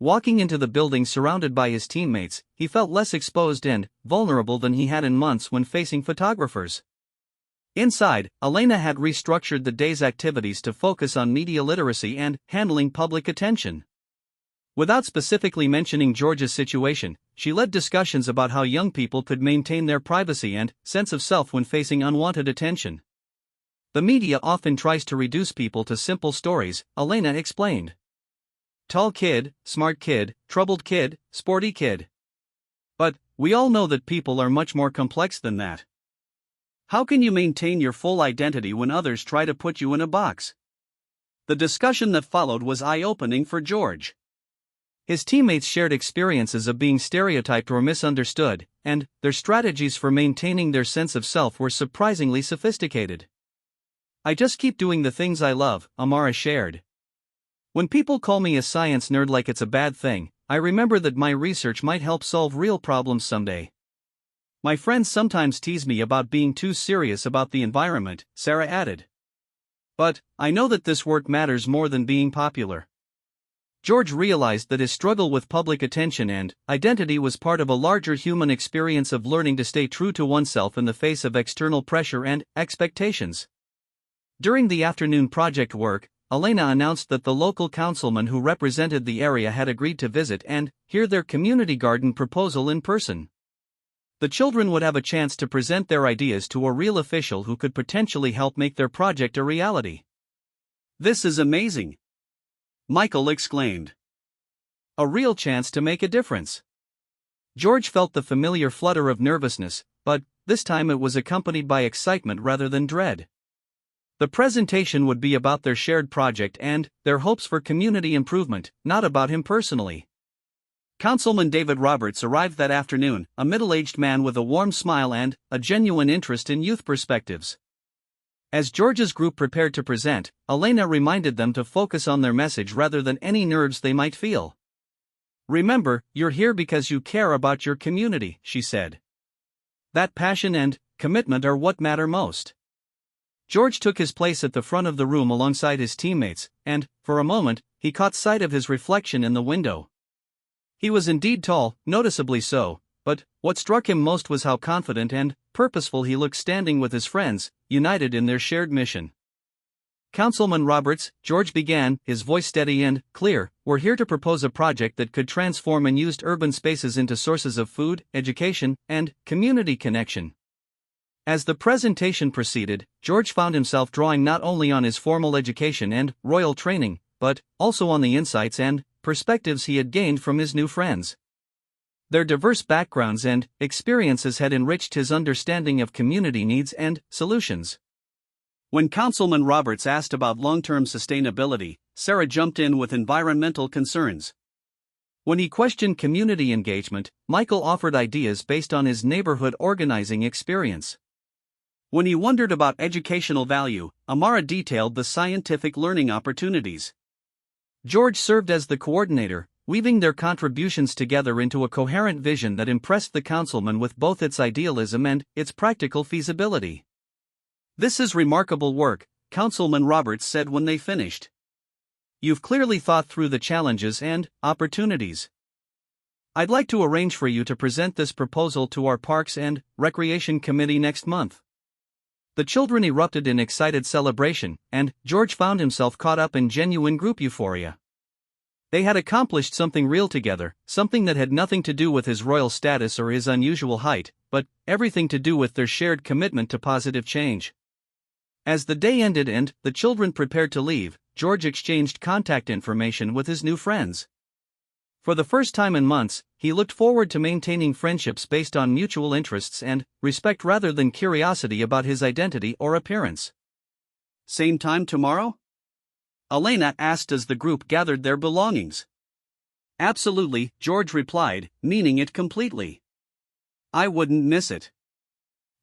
Walking into the building surrounded by his teammates, he felt less exposed and vulnerable than he had in months when facing photographers. Inside, Elena had restructured the day's activities to focus on media literacy and handling public attention. Without specifically mentioning George's situation, she led discussions about how young people could maintain their privacy and sense of self when facing unwanted attention. The media often tries to reduce people to simple stories, Elena explained. Tall kid, smart kid, troubled kid, sporty kid. But we all know that people are much more complex than that. How can you maintain your full identity when others try to put you in a box? The discussion that followed was eye-opening for George. His teammates shared experiences of being stereotyped or misunderstood, and their strategies for maintaining their sense of self were surprisingly sophisticated. I just keep doing the things I love, Amara shared. When people call me a science nerd like it's a bad thing, I remember that my research might help solve real problems someday. My friends sometimes tease me about being too serious about the environment, Sarah added. But I know that this work matters more than being popular. George realized that his struggle with public attention and identity was part of a larger human experience of learning to stay true to oneself in the face of external pressure and expectations. During the afternoon project work, Elena announced that the local councilman who represented the area had agreed to visit and hear their community garden proposal in person. The children would have a chance to present their ideas to a real official who could potentially help make their project a reality. "This is amazing!" Michael exclaimed. "A real chance to make a difference." George felt the familiar flutter of nervousness, but this time it was accompanied by excitement rather than dread. The presentation would be about their shared project and their hopes for community improvement, not about him personally. Councilman David Roberts arrived that afternoon, a middle-aged man with a warm smile and a genuine interest in youth perspectives. As George's group prepared to present, Elena reminded them to focus on their message rather than any nerves they might feel. "Remember, you're here because you care about your community," she said. "That passion and commitment are what matter most." George took his place at the front of the room alongside his teammates, and, for a moment, he caught sight of his reflection in the window. He was indeed tall, noticeably so, but what struck him most was how confident and purposeful he looked standing with his friends, united in their shared mission. "Councilman Roberts," George began, his voice steady and clear, "we're here to propose a project that could transform unused urban spaces into sources of food, education, and community connection." As the presentation proceeded, George found himself drawing not only on his formal education and royal training, but also on the insights and perspectives he had gained from his new friends. Their diverse backgrounds and experiences had enriched his understanding of community needs and solutions. When Councilman Roberts asked about long-term sustainability, Sarah jumped in with environmental concerns. When he questioned community engagement, Michael offered ideas based on his neighborhood organizing experience. When he wondered about educational value, Amara detailed the scientific learning opportunities. George served as the coordinator, weaving their contributions together into a coherent vision that impressed the councilman with both its idealism and its practical feasibility. "This is remarkable work," Councilman Roberts said when they finished. "You've clearly thought through the challenges and opportunities. I'd like to arrange for you to present this proposal to our Parks and Recreation Committee next month." The children erupted in excited celebration, and George found himself caught up in genuine group euphoria. They had accomplished something real together, something that had nothing to do with his royal status or his unusual height, but everything to do with their shared commitment to positive change. As the day ended and the children prepared to leave, George exchanged contact information with his new friends. For the first time in months, he looked forward to maintaining friendships based on mutual interests and respect rather than curiosity about his identity or appearance. "Same time tomorrow?" Elena asked as the group gathered their belongings. "Absolutely," George replied, meaning it completely. "I wouldn't miss it."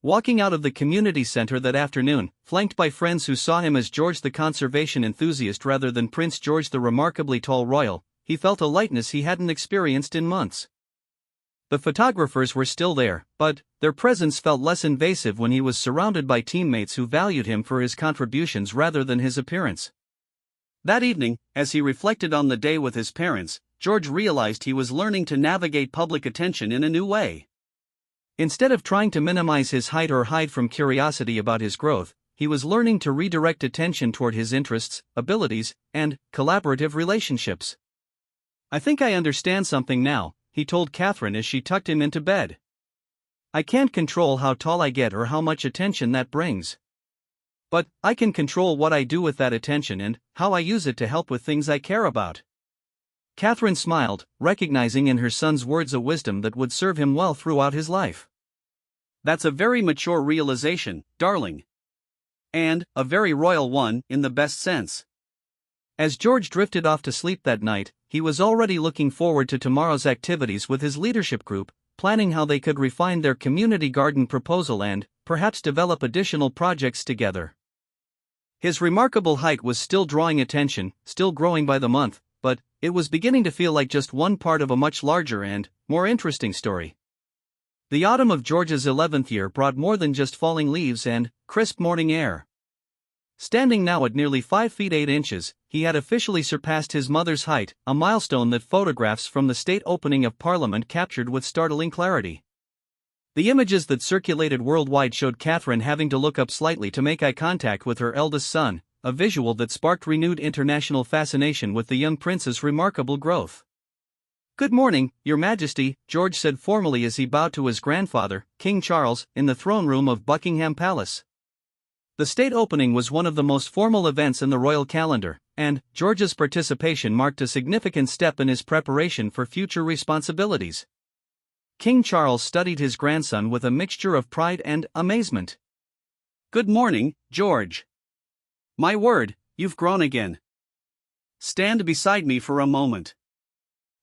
Walking out of the community center that afternoon, flanked by friends who saw him as George the conservation enthusiast rather than Prince George the remarkably tall royal, he felt a lightness he hadn't experienced in months. The photographers were still there, but their presence felt less invasive when he was surrounded by teammates who valued him for his contributions rather than his appearance. That evening, as he reflected on the day with his parents, George realized he was learning to navigate public attention in a new way. Instead of trying to minimize his height or hide from curiosity about his growth, he was learning to redirect attention toward his interests, abilities, and collaborative relationships. "I think I understand something now," he told Catherine as she tucked him into bed. "I can't control how tall I get or how much attention that brings. But I can control what I do with that attention and how I use it to help with things I care about." Catherine smiled, recognizing in her son's words a wisdom that would serve him well throughout his life. "That's a very mature realization, darling. And a very royal one, in the best sense." As George drifted off to sleep that night, he was already looking forward to tomorrow's activities with his leadership group, planning how they could refine their community garden proposal and, perhaps, develop additional projects together. His remarkable height was still drawing attention, still growing by the month, but it was beginning to feel like just one part of a much larger and more interesting story. The autumn of George's 11th year brought more than just falling leaves and crisp morning air. Standing now at nearly 5 feet 8 inches, he had officially surpassed his mother's height, a milestone that photographs from the state opening of Parliament captured with startling clarity. The images that circulated worldwide showed Catherine having to look up slightly to make eye contact with her eldest son, a visual that sparked renewed international fascination with the young prince's remarkable growth. "Good morning, Your Majesty," George said formally as he bowed to his grandfather, King Charles, in the throne room of Buckingham Palace. The state opening was one of the most formal events in the royal calendar, and George's participation marked a significant step in his preparation for future responsibilities. King Charles studied his grandson with a mixture of pride and amazement. "Good morning, George. My word, you've grown again. Stand beside me for a moment."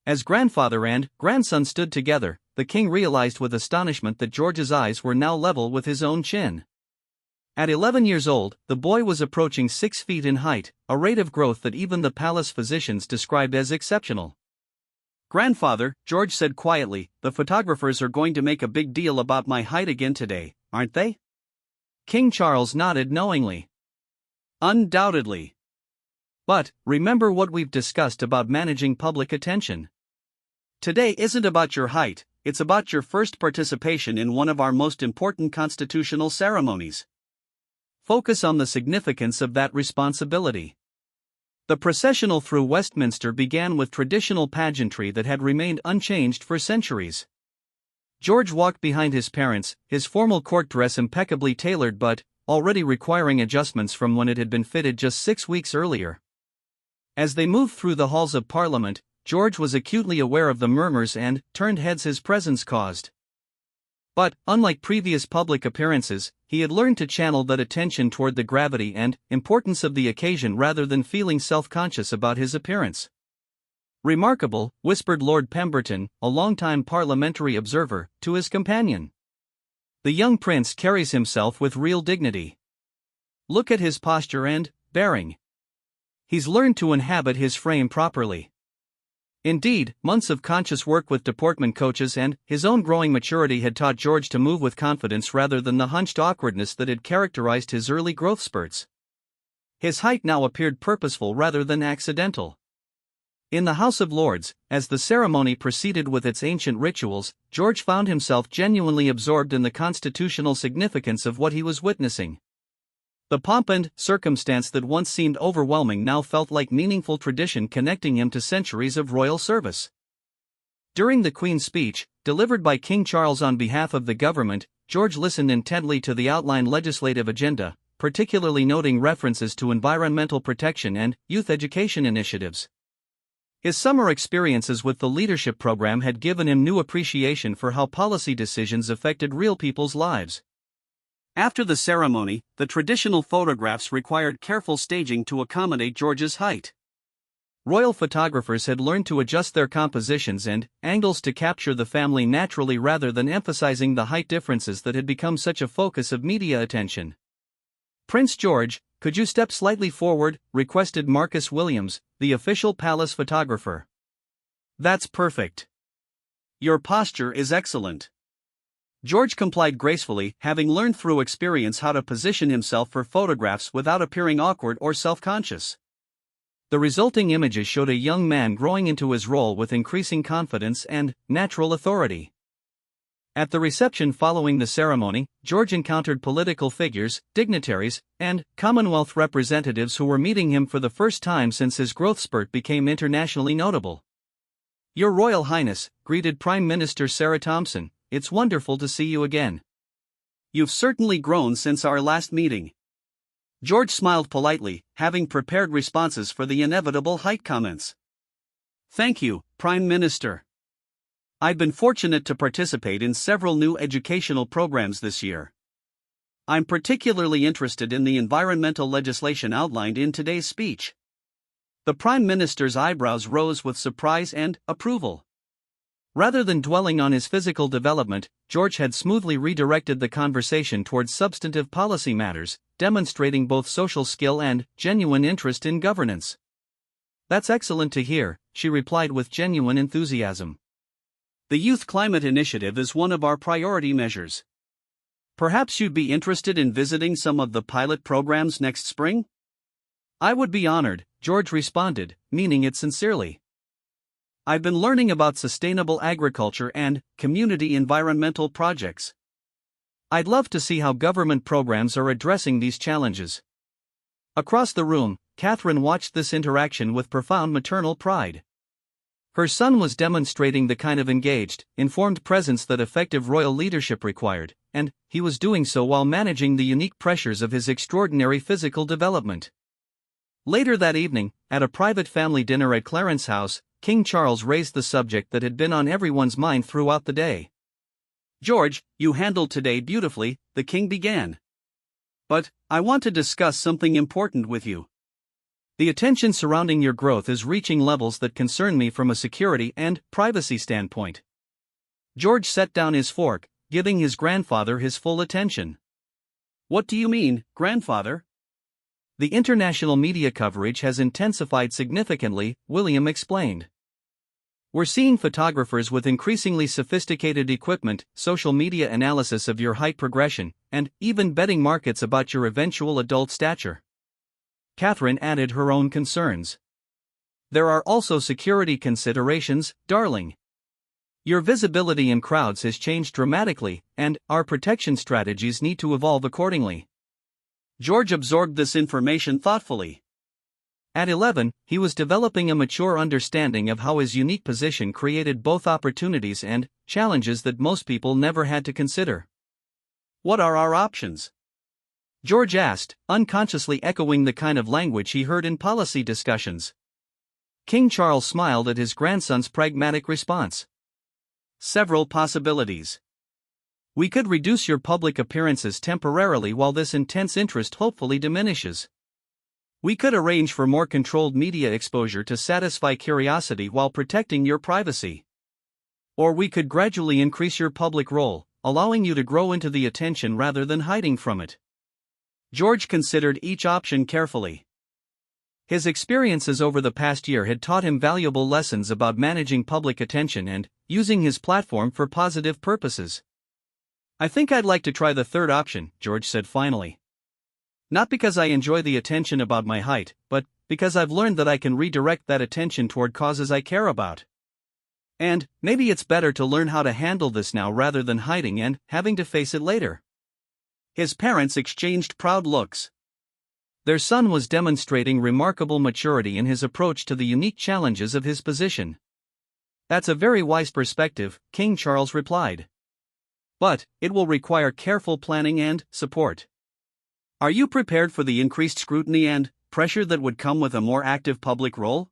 As grandfather and grandson stood together, the king realized with astonishment that George's eyes were now level with his own chin. At 11 years old, the boy was approaching 6 feet in height, a rate of growth that even the palace physicians described as exceptional. "Grandfather," George said quietly, "the photographers are going to make a big deal about my height again today, aren't they?" King Charles nodded knowingly. "Undoubtedly. But remember what we've discussed about managing public attention. Today isn't about your height, it's about your first participation in one of our most important constitutional ceremonies. Focus on the significance of that responsibility." The processional through Westminster began with traditional pageantry that had remained unchanged for centuries. George walked behind his parents, his formal court dress impeccably tailored but already requiring adjustments from when it had been fitted just 6 weeks earlier. As they moved through the halls of Parliament, George was acutely aware of the murmurs and turned heads his presence caused. But, unlike previous public appearances, he had learned to channel that attention toward the gravity and importance of the occasion rather than feeling self-conscious about his appearance. "Remarkable," whispered Lord Pemberton, a longtime parliamentary observer, to his companion. "The young prince carries himself with real dignity. Look at his posture and bearing. He's learned to inhabit his frame properly." Indeed, months of conscious work with deportment coaches and his own growing maturity had taught George to move with confidence rather than the hunched awkwardness that had characterized his early growth spurts. His height now appeared purposeful rather than accidental. In the House of Lords, as the ceremony proceeded with its ancient rituals, George found himself genuinely absorbed in the constitutional significance of what he was witnessing. The pomp and circumstance that once seemed overwhelming now felt like meaningful tradition connecting him to centuries of royal service. During the Queen's speech, delivered by King Charles on behalf of the government, George listened intently to the outlined legislative agenda, particularly noting references to environmental protection and youth education initiatives. His summer experiences with the leadership program had given him new appreciation for how policy decisions affected real people's lives. After the ceremony, the traditional photographs required careful staging to accommodate George's height. Royal photographers had learned to adjust their compositions and angles to capture the family naturally rather than emphasizing the height differences that had become such a focus of media attention. "Prince George, could you step slightly forward?" requested Marcus Williams, the official palace photographer. "That's perfect. Your posture is excellent." George complied gracefully, having learned through experience how to position himself for photographs without appearing awkward or self-conscious. The resulting images showed a young man growing into his role with increasing confidence and natural authority. At the reception following the ceremony, George encountered political figures, dignitaries, and Commonwealth representatives who were meeting him for the first time since his growth spurt became internationally notable. Your Royal Highness, greeted Prime Minister Sarah Thompson, it's wonderful to see you again. You've certainly grown since our last meeting. George smiled politely, having prepared responses for the inevitable height comments. Thank you, Prime Minister. I've been fortunate to participate in several new educational programs this year. I'm particularly interested in the environmental legislation outlined in today's speech. The Prime Minister's eyebrows rose with surprise and approval. Rather than dwelling on his physical development, George had smoothly redirected the conversation towards substantive policy matters, demonstrating both social skill and genuine interest in governance. That's excellent to hear, she replied with genuine enthusiasm. The Youth Climate Initiative is one of our priority measures. Perhaps you'd be interested in visiting some of the pilot programs next spring? I would be honored, George responded, meaning it sincerely. I've been learning about sustainable agriculture and community environmental projects. I'd love to see how government programs are addressing these challenges. Across the room, Catherine watched this interaction with profound maternal pride. Her son was demonstrating the kind of engaged, informed presence that effective royal leadership required, and he was doing so while managing the unique pressures of his extraordinary physical development. Later that evening, at a private family dinner at Clarence House, King Charles raised the subject that had been on everyone's mind throughout the day. George, you handled today beautifully, the king began. But I want to discuss something important with you. The attention surrounding your growth is reaching levels that concern me from a security and privacy standpoint. George set down his fork, giving his grandfather his full attention. What do you mean, grandfather? The international media coverage has intensified significantly, William explained. We're seeing photographers with increasingly sophisticated equipment, social media analysis of your height progression, and even betting markets about your eventual adult stature. Catherine added her own concerns. There are also security considerations, darling. Your visibility in crowds has changed dramatically, and our protection strategies need to evolve accordingly. George absorbed this information thoughtfully. At 11, he was developing a mature understanding of how his unique position created both opportunities and challenges that most people never had to consider. What are our options? George asked, unconsciously echoing the kind of language he heard in policy discussions. King Charles smiled at his grandson's pragmatic response. Several possibilities. We could reduce your public appearances temporarily while this intense interest hopefully diminishes. We could arrange for more controlled media exposure to satisfy curiosity while protecting your privacy. Or we could gradually increase your public role, allowing you to grow into the attention rather than hiding from it. George considered each option carefully. His experiences over the past year had taught him valuable lessons about managing public attention and using his platform for positive purposes. I think I'd like to try the third option, George said finally. Not because I enjoy the attention about my height, but because I've learned that I can redirect that attention toward causes I care about. And maybe it's better to learn how to handle this now rather than hiding and having to face it later. His parents exchanged proud looks. Their son was demonstrating remarkable maturity in his approach to the unique challenges of his position. That's a very wise perspective, King Charles replied. But it will require careful planning and support. Are you prepared for the increased scrutiny and pressure that would come with a more active public role?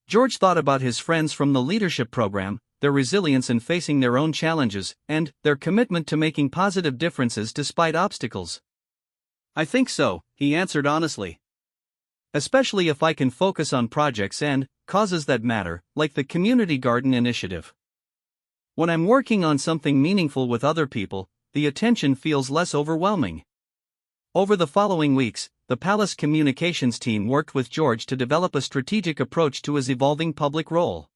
George thought about his friends from the leadership program, their resilience in facing their own challenges, and their commitment to making positive differences despite obstacles. I think so, he answered honestly. Especially if I can focus on projects and causes that matter, like the Community Garden Initiative. When I'm working on something meaningful with other people, the attention feels less overwhelming. Over the following weeks, the Palace communications team worked with George to develop a strategic approach to his evolving public role.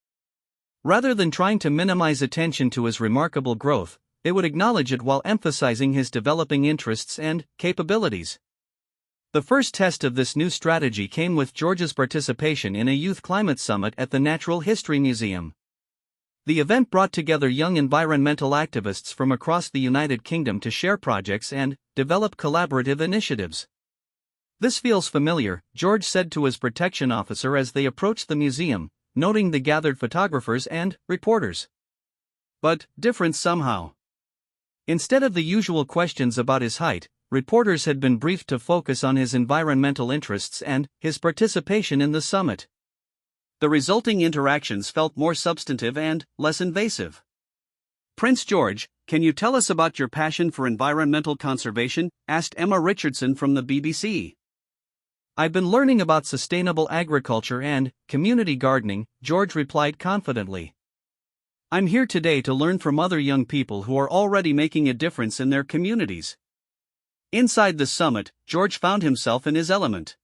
Rather than trying to minimize attention to his remarkable growth, they would acknowledge it while emphasizing his developing interests and capabilities. The first test of this new strategy came with George's participation in a youth climate summit at the Natural History Museum. The event brought together young environmental activists from across the United Kingdom to share projects and develop collaborative initiatives. This feels familiar, George said to his protection officer as they approached the museum, noting the gathered photographers and reporters. But different somehow. Instead of the usual questions about his height, reporters had been briefed to focus on his environmental interests and his participation in the summit. The resulting interactions felt more substantive and less invasive. "Prince George, can you tell us about your passion for environmental conservation?" asked Emma Richardson from the BBC. "I've been learning about sustainable agriculture and community gardening," George replied confidently. "I'm here today to learn from other young people who are already making a difference in their communities." Inside the summit, George found himself in his element.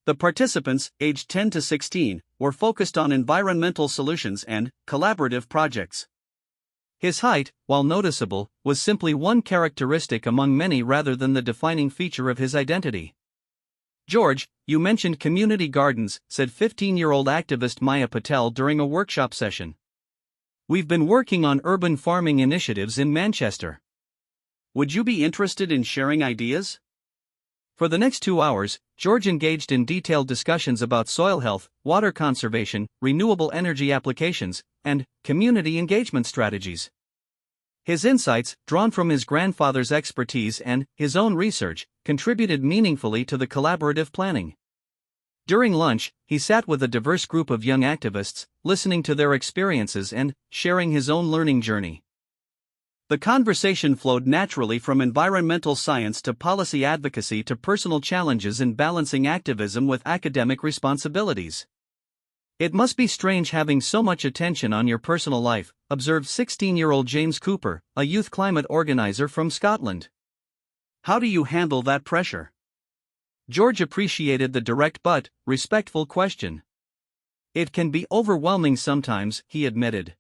The participants, aged 10 to 16, were focused on environmental solutions and collaborative projects. His height, while noticeable, was simply one characteristic among many rather than the defining feature of his identity. "George, you mentioned community gardens," said 15-year-old activist Maya Patel during a workshop session. "We've been working on urban farming initiatives in Manchester. Would you be interested in sharing ideas?" For the next 2 hours, George engaged in detailed discussions about soil health, water conservation, renewable energy applications, and community engagement strategies. His insights, drawn from his grandfather's expertise and his own research, contributed meaningfully to the collaborative planning. During lunch, he sat with a diverse group of young activists, listening to their experiences and sharing his own learning journey. The conversation flowed naturally from environmental science to policy advocacy to personal challenges in balancing activism with academic responsibilities. "It must be strange having so much attention on your personal life," observed 16-year-old James Cooper, a youth climate organizer from Scotland. "How do you handle that pressure?" George appreciated the direct but respectful question. "It can be overwhelming sometimes," he admitted.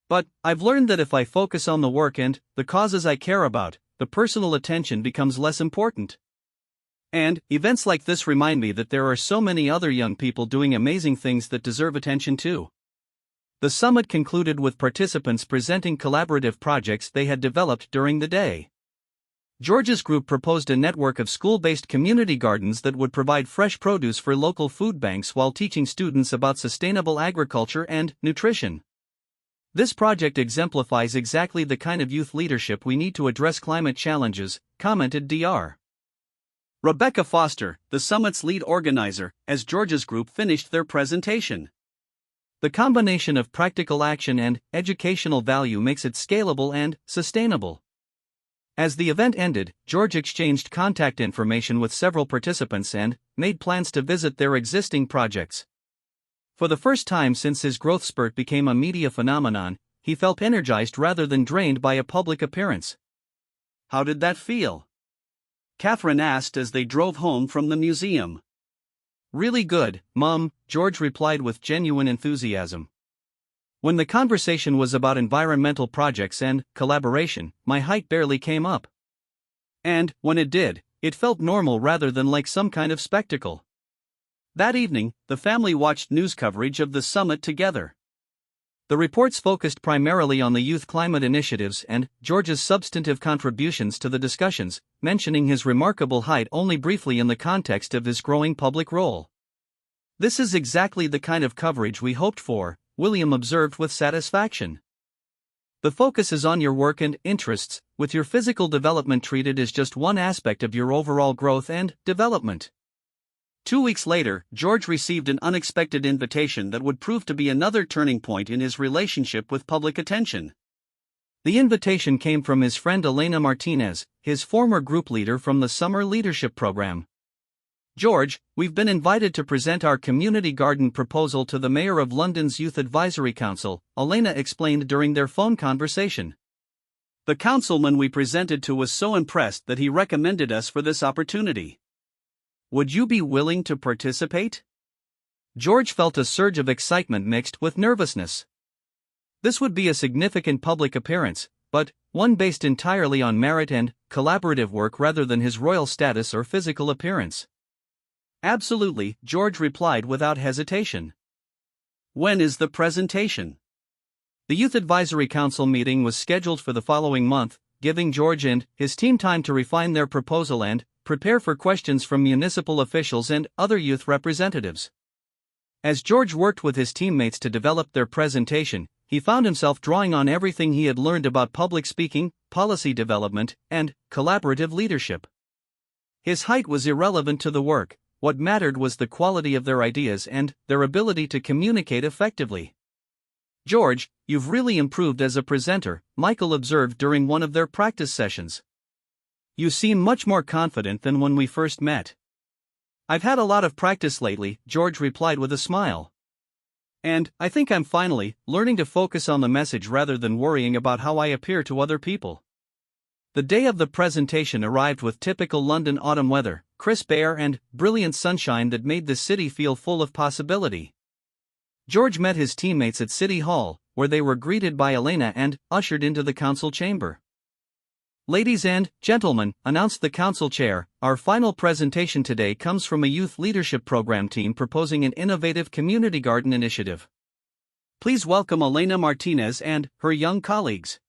"But I've learned that if I focus on the work and the causes I care about, the personal attention becomes less important. And events like this remind me that there are so many other young people doing amazing things that deserve attention too." The summit concluded with participants presenting collaborative projects they had developed during the day. George's group proposed a network of school-based community gardens that would provide fresh produce for local food banks while teaching students about sustainable agriculture and nutrition. "This project exemplifies exactly the kind of youth leadership we need to address climate challenges," commented Dr. Rebecca Foster, the summit's lead organizer, as George's group finished their presentation. "The combination of practical action and educational value makes it scalable and sustainable." As the event ended, George exchanged contact information with several participants and made plans to visit their existing projects. For the first time since his growth spurt became a media phenomenon, he felt energized rather than drained by a public appearance. "How did that feel?" Catherine asked as they drove home from the museum. "Really good, Mum," George replied with genuine enthusiasm. "When the conversation was about environmental projects and collaboration, my height barely came up. And, when it did, it felt normal rather than like some kind of spectacle." That evening, the family watched news coverage of the summit together. The reports focused primarily on the youth climate initiatives and George's substantive contributions to the discussions, mentioning his remarkable height only briefly in the context of his growing public role. "This is exactly the kind of coverage we hoped for," William observed with satisfaction. "The focus is on your work and interests, with your physical development treated as just one aspect of your overall growth and development." 2 weeks later, George received an unexpected invitation that would prove to be another turning point in his relationship with public attention. The invitation came from his friend Elena Martinez, his former group leader from the Summer Leadership Program. "George, we've been invited to present our community garden proposal to the Mayor of London's Youth Advisory Council," Elena explained during their phone conversation. "The councilman we presented to was so impressed that he recommended us for this opportunity. Would you be willing to participate?" George felt a surge of excitement mixed with nervousness. This would be a significant public appearance, but one based entirely on merit and collaborative work rather than his royal status or physical appearance. "Absolutely," George replied without hesitation. "When is the presentation?" The Youth Advisory Council meeting was scheduled for the following month, giving George and his team time to refine their proposal and prepare for questions from municipal officials and other youth representatives. As George worked with his teammates to develop their presentation, he found himself drawing on everything he had learned about public speaking, policy development, and collaborative leadership. His height was irrelevant to the work. What mattered was the quality of their ideas and their ability to communicate effectively. "George, you've really improved as a presenter," Michael observed during one of their practice sessions. "You seem much more confident than when we first met." "I've had a lot of practice lately," George replied with a smile. "And I think I'm finally learning to focus on the message rather than worrying about how I appear to other people." The day of the presentation arrived with typical London autumn weather, crisp air and brilliant sunshine that made the city feel full of possibility. George met his teammates at City Hall, where they were greeted by Elena and ushered into the council chamber. "Ladies and gentlemen," announced the council chair, "our final presentation today comes from a youth leadership program team proposing an innovative community garden initiative. Please welcome Elena Martinez and her young colleagues."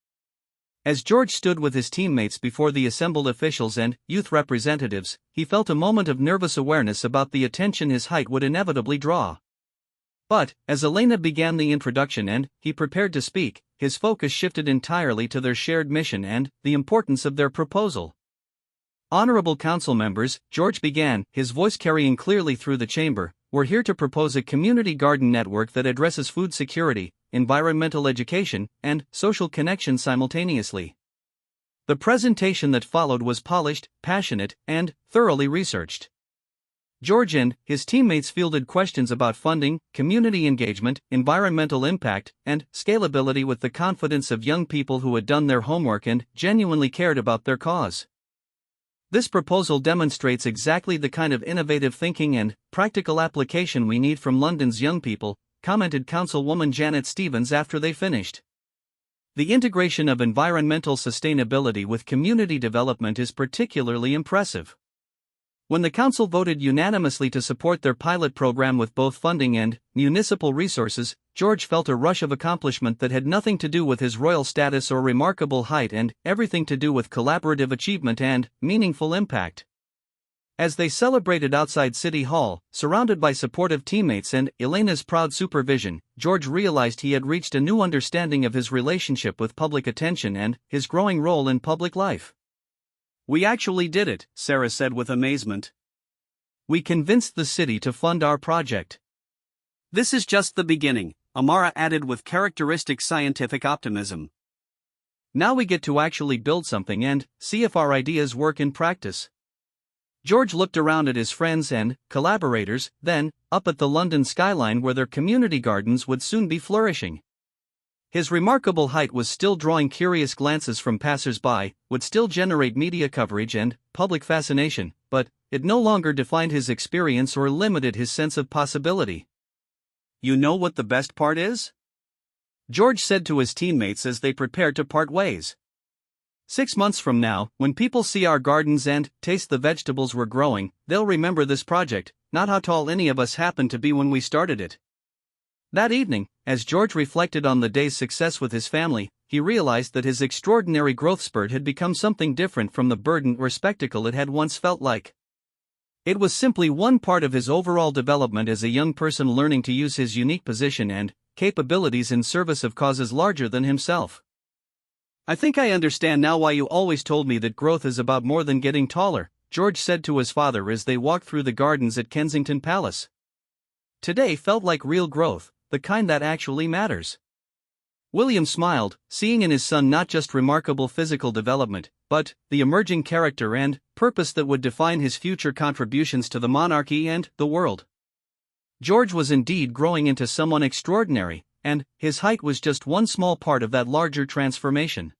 As George stood with his teammates before the assembled officials and youth representatives, he felt a moment of nervous awareness about the attention his height would inevitably draw. But, as Elena began the introduction and he prepared to speak, his focus shifted entirely to their shared mission and the importance of their proposal. "Honorable council members," George began, his voice carrying clearly through the chamber, "we're here to propose a community garden network that addresses food security, environmental education, and social connection simultaneously." The presentation that followed was polished, passionate, and thoroughly researched. George and his teammates fielded questions about funding, community engagement, environmental impact, and scalability with the confidence of young people who had done their homework and genuinely cared about their cause. "This proposal demonstrates exactly the kind of innovative thinking and practical application we need from London's young people," commented Councilwoman Janet Stevens after they finished. "The integration of environmental sustainability with community development is particularly impressive." When the council voted unanimously to support their pilot program with both funding and municipal resources, George felt a rush of accomplishment that had nothing to do with his royal status or remarkable height and everything to do with collaborative achievement and meaningful impact. As they celebrated outside City Hall, surrounded by supportive teammates and Elena's proud supervision, George realized he had reached a new understanding of his relationship with public attention and his growing role in public life. "We actually did it," Sarah said with amazement. "We convinced the city to fund our project." "This is just the beginning," Amara added with characteristic scientific optimism. "Now we get to actually build something and see if our ideas work in practice." George looked around at his friends and collaborators, then up at the London skyline where their community gardens would soon be flourishing. His remarkable height was still drawing curious glances from passers-by, would still generate media coverage and public fascination, but it no longer defined his experience or limited his sense of possibility. "You know what the best part is?" George said to his teammates as they prepared to part ways. 6 months from now, when people see our gardens and taste the vegetables we're growing, they'll remember this project, not how tall any of us happened to be when we started it." That evening, as George reflected on the day's success with his family, he realized that his extraordinary growth spurt had become something different from the burden or spectacle it had once felt like. It was simply one part of his overall development as a young person, learning to use his unique position and capabilities in service of causes larger than himself. "I think I understand now why you always told me that growth is about more than getting taller," George said to his father as they walked through the gardens at Kensington Palace. Today felt like real growth, the kind that actually matters. William smiled, seeing in his son not just remarkable physical development, but the emerging character and purpose that would define his future contributions to the monarchy and the world. George was indeed growing into someone extraordinary, and his height was just one small part of that larger transformation.